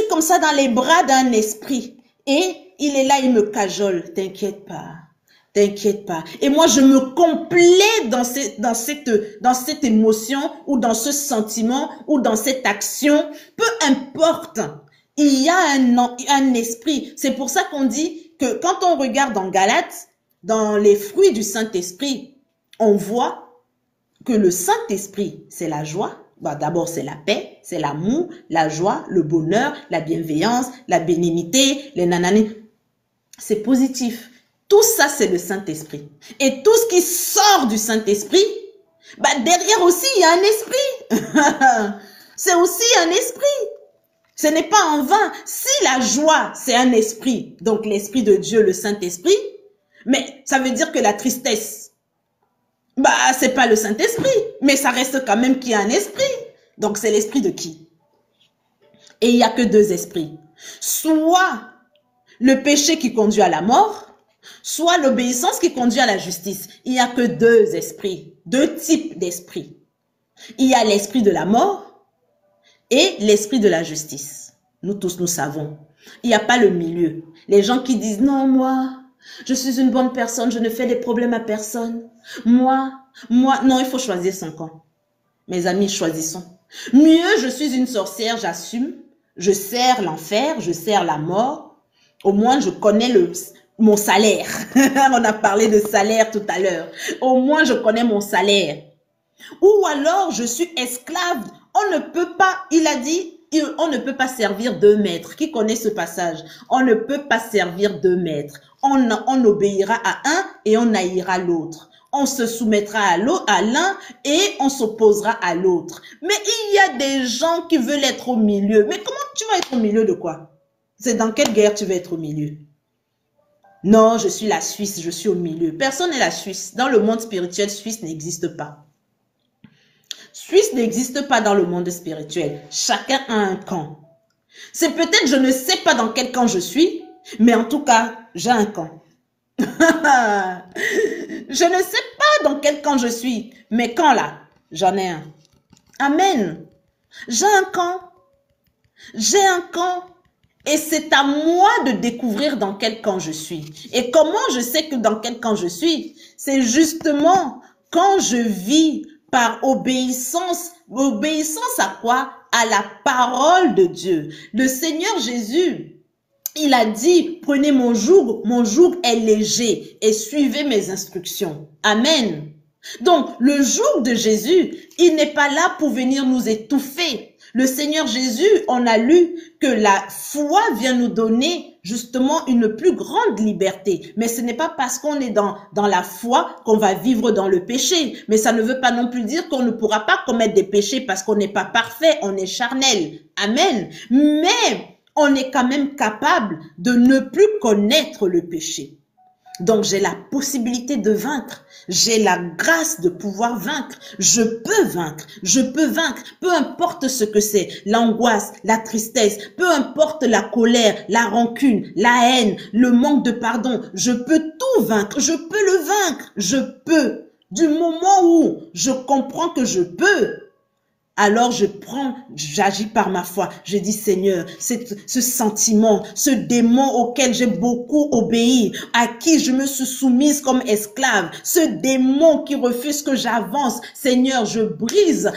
comme ça dans les bras d'un esprit. Et il est là, il me cajole. T'inquiète pas. T'inquiète pas. Et moi, je me complais dans cette émotion ou dans ce sentiment ou dans cette action. Peu importe. Il y a un esprit. C'est pour ça qu'on dit que quand on regarde en Galates, dans les fruits du Saint-Esprit, on voit que le Saint-Esprit, c'est la joie. Bah, d'abord, c'est la paix, c'est l'amour, la joie, le bonheur, la bienveillance, la bénignité, les nanani. C'est positif. Tout ça, c'est le Saint-Esprit. Et tout ce qui sort du Saint-Esprit, bah, derrière aussi, il y a un esprit. C'est aussi un esprit. Ce n'est pas en vain. Si la joie, c'est un esprit, donc l'esprit de Dieu, le Saint-Esprit, mais ça veut dire que la tristesse, bah, c'est pas le Saint-Esprit, mais ça reste quand même qu'il y a un esprit. Donc, c'est l'esprit de qui? Et il n'y a que deux esprits. Soit le péché qui conduit à la mort, soit l'obéissance qui conduit à la justice. Il n'y a que deux esprits, deux types d'esprits. Il y a l'esprit de la mort et l'esprit de la justice. Nous tous, nous savons. Il n'y a pas le milieu. Les gens qui disent, non, moi, je suis une bonne personne, je ne fais des problèmes à personne. Moi, non, il faut choisir son camp. Mes amis, choisissons. Mieux, je suis une sorcière, j'assume. Je sers l'enfer, je sers la mort. Au moins, je connais mon salaire. On a parlé de salaire tout à l'heure. Au moins, je connais mon salaire. Ou alors, je suis esclave. On ne peut pas, il a dit, on ne peut pas servir deux maîtres. Qui connaît ce passage? On ne peut pas servir deux maîtres. On obéira à un et on haïra l'autre. On se soumettra à l'un et on s'opposera à l'autre. Mais il y a des gens qui veulent être au milieu. Mais comment tu vas être au milieu de quoi? C'est dans quelle guerre tu vas être au milieu? Non, je suis la Suisse, je suis au milieu. Personne n'est la Suisse. Dans le monde spirituel, Suisse n'existe pas. Suisse n'existe pas dans le monde spirituel. Chacun a un camp. C'est peut-être, je ne sais pas dans quel camp je suis, mais en tout cas, j'ai un camp. Je ne sais pas dans quel camp je suis, mais quand là, j'en ai un. Amen. J'ai un camp. J'ai un camp. Et c'est à moi de découvrir dans quel camp je suis. Et comment je sais que dans quel camp je suis? C'est justement quand je vis par obéissance. Obéissance à quoi? À la parole de Dieu. Le Seigneur Jésus, il a dit, prenez mon joug est léger et suivez mes instructions. Amen. Donc, le joug de Jésus, il n'est pas là pour venir nous étouffer. Le Seigneur Jésus, on a lu que la foi vient nous donner justement une plus grande liberté. Mais ce n'est pas parce qu'on est dans la foi qu'on va vivre dans le péché. Mais ça ne veut pas non plus dire qu'on ne pourra pas commettre des péchés parce qu'on n'est pas parfait, on est charnel. Amen. Mais on est quand même capable de ne plus connaître le péché. Donc, j'ai la possibilité de vaincre. J'ai la grâce de pouvoir vaincre. Je peux vaincre. Je peux vaincre. Peu importe ce que c'est. L'angoisse, la tristesse, peu importe la colère, la rancune, la haine, le manque de pardon. Je peux tout vaincre. Je peux le vaincre. Je peux. Du moment où je comprends que je peux, alors j'agis par ma foi. Je dis, Seigneur, ce sentiment, ce démon auquel j'ai beaucoup obéi, à qui je me suis soumise comme esclave, ce démon qui refuse que j'avance, Seigneur, je brise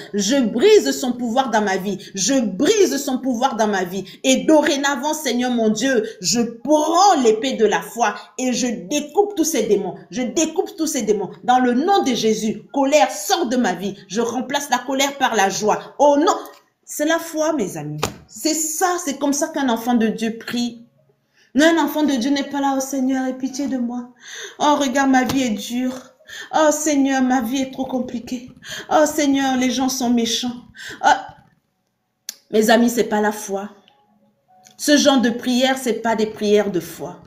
son pouvoir dans ma vie. Je brise son pouvoir dans ma vie. Et dorénavant, Seigneur mon Dieu, je prends l'épée de la foi et je découpe tous ces démons. Je découpe tous ces démons. Dans le nom de Jésus, colère sort de ma vie. Je remplace la colère par la joie. Oh non, c'est la foi, mes amis. C'est ça, c'est comme ça qu'un enfant de Dieu prie. Non, un enfant de Dieu n'est pas là, oh Seigneur, aie pitié de moi. Oh, regarde, ma vie est dure. Oh Seigneur, ma vie est trop compliquée. Oh Seigneur, les gens sont méchants. Oh. Mes amis, c'est pas la foi. Ce genre de prière, c'est pas des prières de foi.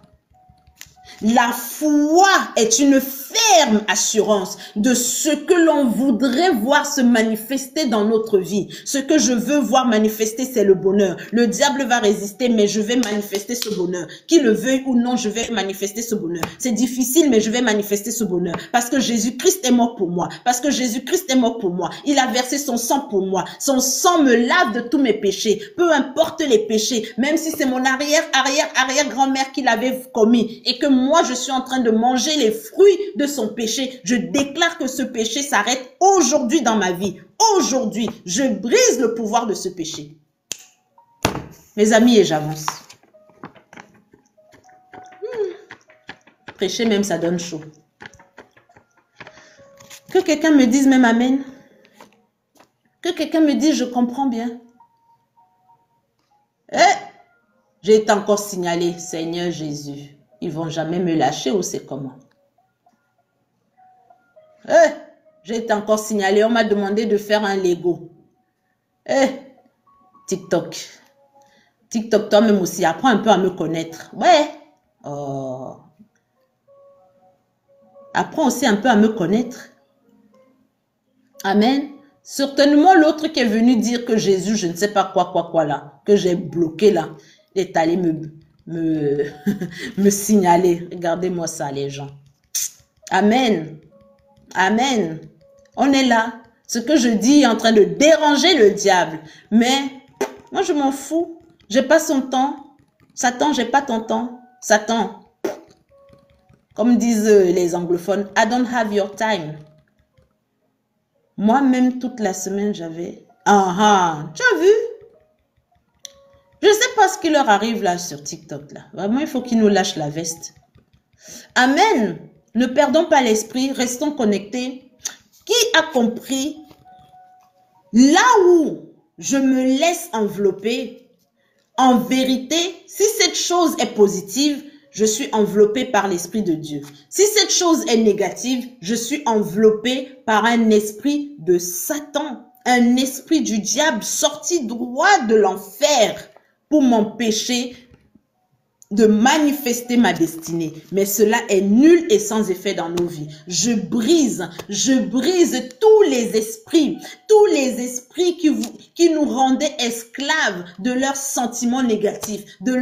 La foi est une ferme assurance de ce que l'on voudrait voir se manifester dans notre vie. Ce que je veux voir manifester, c'est le bonheur. Le diable va résister, mais je vais manifester ce bonheur. Qu'il le veuille ou non, je vais manifester ce bonheur. C'est difficile, mais je vais manifester ce bonheur. Parce que Jésus-Christ est mort pour moi. Parce que Jésus-Christ est mort pour moi. Il a versé son sang pour moi. Son sang me lave de tous mes péchés. Peu importe les péchés, même si c'est mon arrière-grand-mère qui l'avait commis et que moi, je suis en train de manger les fruits de son péché. Je déclare que ce péché s'arrête aujourd'hui dans ma vie. Aujourd'hui, je brise le pouvoir de ce péché. Mes amis, et j'avance. Prêcher même, ça donne chaud. Que quelqu'un me dise même amen. Que quelqu'un me dise je comprends bien. Eh, j'ai été encore signalé, Seigneur Jésus. Ils vont jamais me lâcher ou c'est comment? Eh, j'ai été encore signalé, on m'a demandé de faire un Lego. Eh, TikTok. TikTok, toi-même aussi, apprends un peu à me connaître. Ouais. Oh. Apprends aussi un peu à me connaître. Amen. Certainement l'autre qui est venu dire que Jésus, je ne sais pas quoi là, que j'ai bloqué là, est allé me signaler. Regardez-moi ça les gens. Amen. Amen. On est là. Ce que je dis est en train de déranger le diable. Mais moi je m'en fous. J'ai pas son temps. Satan, j'ai pas ton temps. Satan. Comme disent les anglophones, I don't have your time. Moi-même, toute la semaine, j'avais... Ah, tu as vu? Je ne sais pas ce qui leur arrive là sur TikTok. Là. Vraiment, il faut qu'ils nous lâchent la veste. Amen. Ne perdons pas l'esprit, restons connectés. Qui a compris? Là où je me laisse envelopper, en vérité, si cette chose est positive, je suis enveloppé par l'Esprit de Dieu. Si cette chose est négative, je suis enveloppé par un esprit de Satan, un esprit du diable sorti droit de l'enfer pour m'empêcher de manifester ma destinée. Mais cela est nul et sans effet dans nos vies. Je brise tous les esprits qui nous rendaient esclaves de leurs sentiments négatifs, de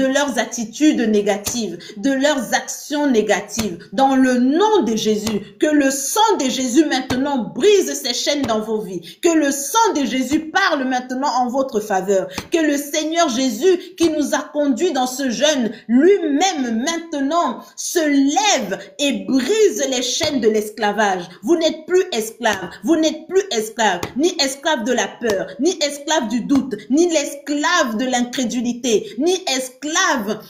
leurs attitudes négatives, de leurs actions négatives. Dans le nom de Jésus, que le sang de Jésus maintenant brise ces chaînes dans vos vies. Que le sang de Jésus parle maintenant en votre faveur. Que le Seigneur Jésus qui nous a conduits dans ce jeûne, lui-même maintenant se lève et brise les chaînes de l'esclavage. Vous n'êtes plus esclave, vous n'êtes plus esclave, ni esclave de la peur, ni esclave du doute, ni l'esclave de l'incrédulité, ni esclave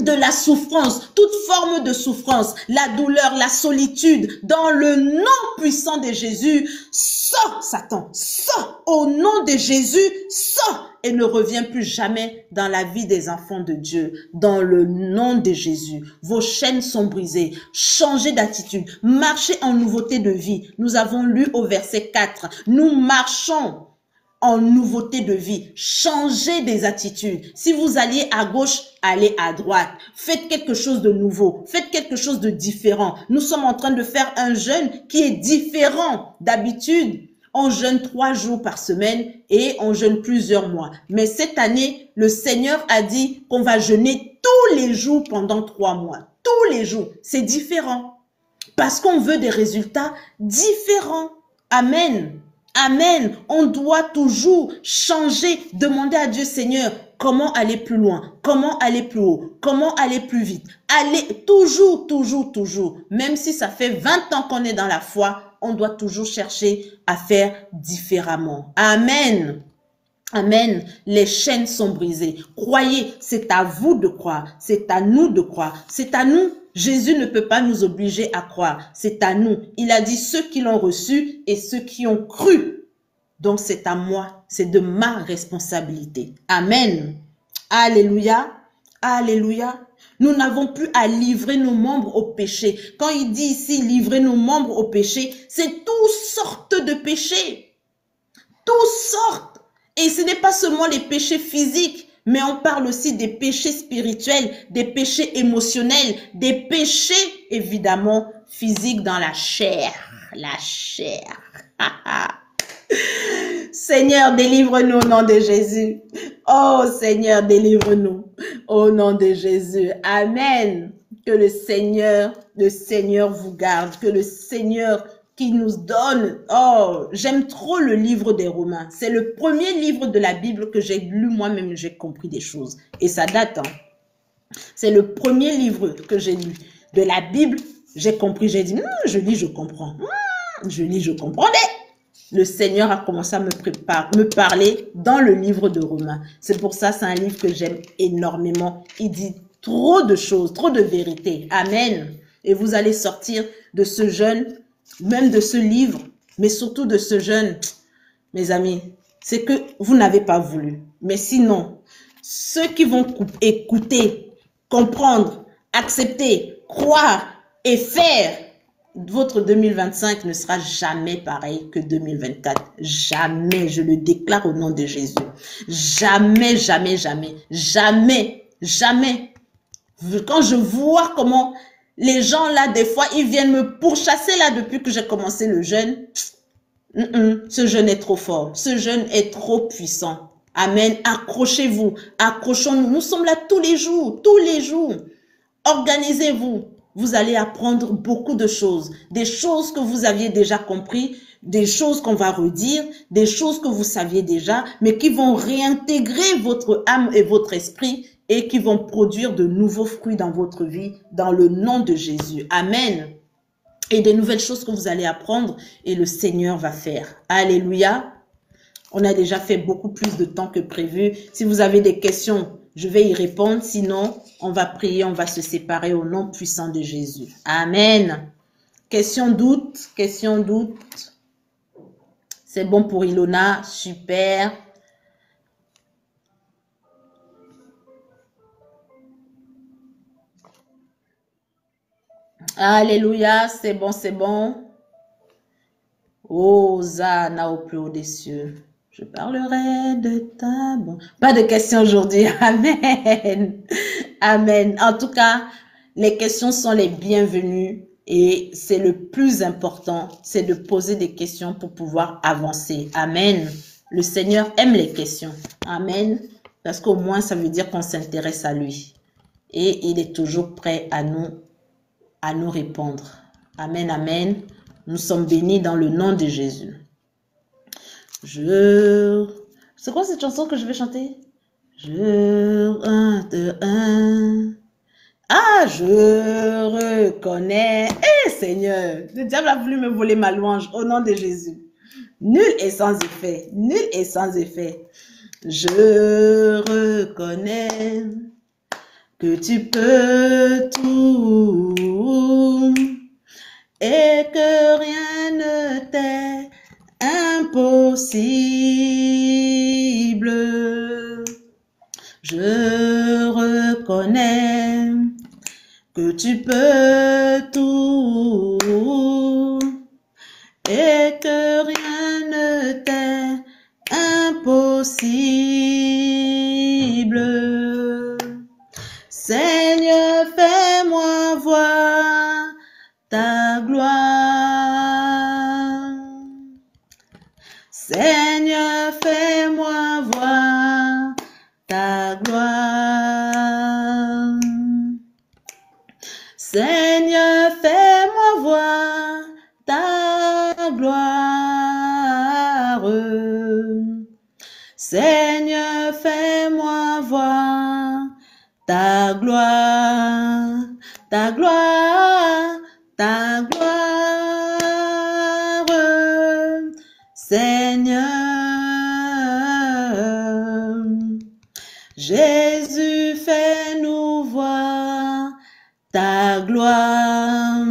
de la souffrance, toute forme de souffrance, la douleur, la solitude, dans le nom puissant de Jésus, sors Satan, sors au nom de Jésus, sors et ne reviens plus jamais dans la vie des enfants de Dieu, dans le nom de Jésus. Vos chaînes sont brisées, changez d'attitude, marchez en nouveauté de vie. Nous avons lu au verset 4, nous marchons en nouveauté de vie, changez des attitudes. Si vous alliez à gauche, allez à droite. Faites quelque chose de nouveau, faites quelque chose de différent. Nous sommes en train de faire un jeûne qui est différent. D'habitude, on jeûne 3 jours par semaine et on jeûne plusieurs mois. Mais cette année, le Seigneur a dit qu'on va jeûner tous les jours pendant 3 mois. Tous les jours. C'est différent. Parce qu'on veut des résultats différents. Amen. Amen. On doit toujours changer, demander à Dieu, Seigneur, comment aller plus loin, comment aller plus haut, comment aller plus vite. Aller toujours, toujours, toujours. Même si ça fait 20 ans qu'on est dans la foi, on doit toujours chercher à faire différemment. Amen. Amen. Les chaînes sont brisées. Croyez, c'est à vous de croire. C'est à nous de croire. C'est à nous. Jésus ne peut pas nous obliger à croire. C'est à nous. Il a dit ceux qui l'ont reçu et ceux qui ont cru. Donc c'est à moi. C'est de ma responsabilité. Amen. Alléluia. Alléluia. Nous n'avons plus à livrer nos membres au péché. Quand il dit ici livrer nos membres au péché, c'est toutes sortes de péchés. Toutes sortes. Et ce n'est pas seulement les péchés physiques, mais on parle aussi des péchés spirituels, des péchés émotionnels, des péchés, évidemment, physiques dans la chair. La chair. Seigneur, délivre-nous au nom de Jésus. Oh Seigneur, délivre-nous au nom de Jésus. Amen. Que le Seigneur vous garde. Que le Seigneur qui nous donne. Oh, j'aime trop le livre des Romains. C'est le premier livre de la Bible que j'ai lu moi-même, j'ai compris des choses. Et ça date, hein. C'est le premier livre que j'ai lu de la Bible. J'ai compris, j'ai dit, je lis, je comprends. Je lis, je comprends. Le Seigneur a commencé à me parler dans le livre de Romains. C'est pour ça, c'est un livre que j'aime énormément. Il dit trop de choses, trop de vérités. Amen. Et vous allez sortir de ce jeûne même de ce livre, mais surtout de ce jeûne, mes amis, c'est que vous n'avez pas voulu. Mais sinon, ceux qui vont écouter, comprendre, accepter, croire et faire, votre 2025 ne sera jamais pareil que 2024. Jamais, je le déclare au nom de Jésus. Jamais, jamais, jamais, jamais, jamais. Quand je vois comment les gens là, des fois, ils viennent me pourchasser là depuis que j'ai commencé le jeûne. Ce jeûne est trop fort. Ce jeûne est trop puissant. Amen. Accrochez-vous. Accrochons-nous. Nous sommes là tous les jours. Tous les jours. Organisez-vous. Vous allez apprendre beaucoup de choses. Des choses que vous aviez déjà compris. Des choses qu'on va redire. Des choses que vous saviez déjà. Mais qui vont réintégrer votre âme et votre esprit. Et qui vont produire de nouveaux fruits dans votre vie. Dans le nom de Jésus. Amen. Et des nouvelles choses que vous allez apprendre et le Seigneur va faire. Alléluia. On a déjà fait beaucoup plus de temps que prévu. Si vous avez des questions, je vais y répondre. Sinon, on va prier, on va se séparer au nom puissant de Jésus. Amen. Question, doute, question, doute. C'est bon pour Ilona, super. Alléluia, c'est bon, c'est bon. Hosanna au plus haut des cieux. Je parlerai de ta bonté. Pas de questions aujourd'hui. Amen. Amen. En tout cas, les questions sont les bienvenues et c'est le plus important, c'est de poser des questions pour pouvoir avancer. Amen. Le Seigneur aime les questions. Amen. Parce qu'au moins, ça veut dire qu'on s'intéresse à lui. Et il est toujours prêt à nous répondre. Amen, amen. Nous sommes bénis dans le nom de Jésus. C'est quoi cette chanson que je vais chanter? Ah, je reconnais. Seigneur, le diable a voulu me voler ma louange au nom de Jésus. Nul et sans effet. Nul et sans effet. Je reconnais que tu peux tout et que rien ne t'est impossible. Je reconnais que tu peux tout et que rien ne t'est impossible. Seigneur, fais-moi voir ta gloire. Seigneur, fais-moi voir ta gloire. Seigneur, fais-moi voir ta gloire. Seigneur, fais-moi voir ta gloire, ta gloire, ta gloire, Seigneur. Jésus, fais-nous voir ta gloire.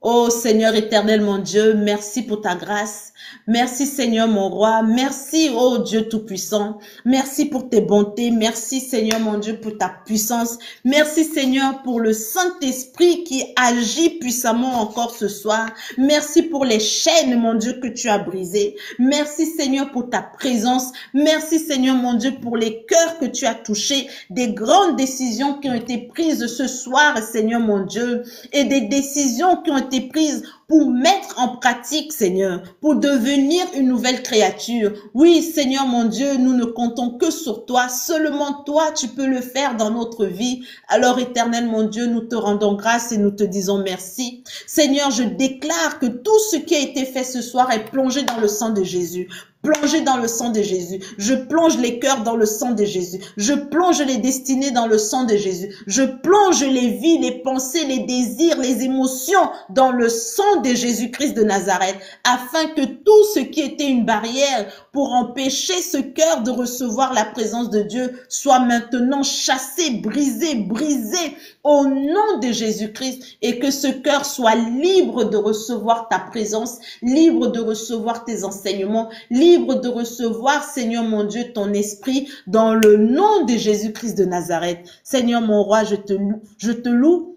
Oh Seigneur éternel, mon Dieu, merci pour ta grâce. Merci Seigneur mon roi, merci oh Dieu tout-puissant, merci pour tes bontés, merci Seigneur mon Dieu pour ta puissance, merci Seigneur pour le Saint-Esprit qui agit puissamment encore ce soir, merci pour les chaînes mon Dieu que tu as brisées, merci Seigneur pour ta présence, merci Seigneur mon Dieu pour les cœurs que tu as touchés, des grandes décisions qui ont été prises ce soir Seigneur mon Dieu, et des décisions qui ont été prises pour mettre en pratique, Seigneur, pour devenir une nouvelle créature. Oui, Seigneur mon Dieu, nous ne comptons que sur toi. Seulement toi, tu peux le faire dans notre vie. Alors, éternel mon Dieu, nous te rendons grâce et nous te disons merci. Seigneur, je déclare que tout ce qui a été fait ce soir est plongé dans le sang de Jésus. plongé dans le sang de Jésus. Je plonge les cœurs dans le sang de Jésus. Je plonge les destinées dans le sang de Jésus. Je plonge les vies, les pensées, les désirs, les émotions dans le sang de Jésus-Christ de Nazareth, afin que tout ce qui était une barrière pour empêcher ce cœur de recevoir la présence de Dieu soit maintenant chassé, brisé au nom de Jésus-Christ, et que ce cœur soit libre de recevoir ta présence, libre de recevoir tes enseignements, libre de recevoir, Seigneur mon Dieu, ton esprit dans le nom de Jésus-Christ de Nazareth. Seigneur mon roi, je te loue.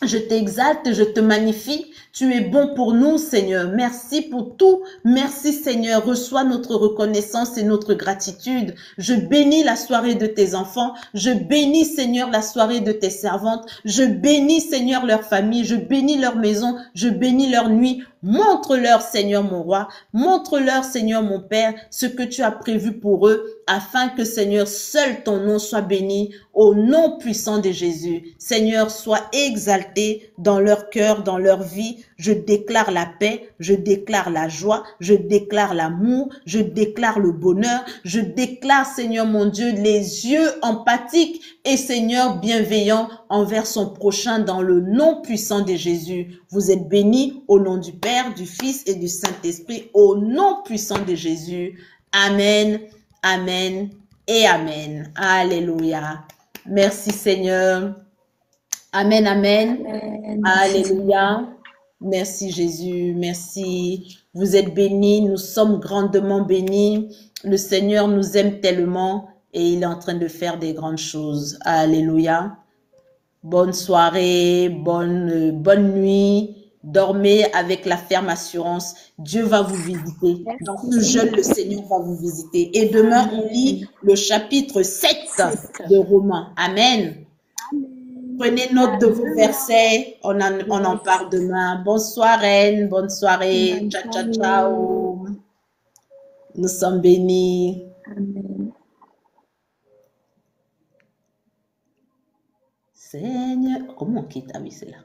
Je t'exalte, je te magnifie. Tu es bon pour nous, Seigneur. Merci pour tout. Merci, Seigneur. Reçois notre reconnaissance et notre gratitude. Je bénis la soirée de tes enfants. Je bénis, Seigneur, la soirée de tes servantes. Je bénis, Seigneur, leur famille. Je bénis leur maison. Je bénis leur nuit. Montre-leur, Seigneur, mon roi. Montre-leur, Seigneur, mon Père, ce que tu as prévu pour eux, afin que, Seigneur, seul ton nom soit béni au nom puissant de Jésus. Seigneur, sois exalté dans leur cœur, dans leur vie. Je déclare la paix, je déclare la joie, je déclare l'amour, je déclare le bonheur, je déclare, Seigneur mon Dieu, les yeux empathiques et, Seigneur, bienveillants envers son prochain dans le nom puissant de Jésus. Vous êtes bénis au nom du Père, du Fils et du Saint-Esprit, au nom puissant de Jésus. Amen, amen et amen. Alléluia. Merci Seigneur. Amen, amen. Amen. Alléluia. Merci Jésus, merci. Vous êtes bénis, nous sommes grandement bénis. Le Seigneur nous aime tellement et il est en train de faire des grandes choses. Alléluia. Bonne soirée, bonne nuit. Dormez avec la ferme assurance. Dieu va vous visiter. Dans ce jeûne, le Seigneur va vous visiter. Et demain, on lit le chapitre 7 de Romains. Amen. Prenez note de vos versets. On en parle demain. Bonsoir, Reine. Bonne soirée. Ciao, ciao, ciao. Nous sommes bénis. Amen. Seigneur. Comment on quitte? Ah oui, c'est là.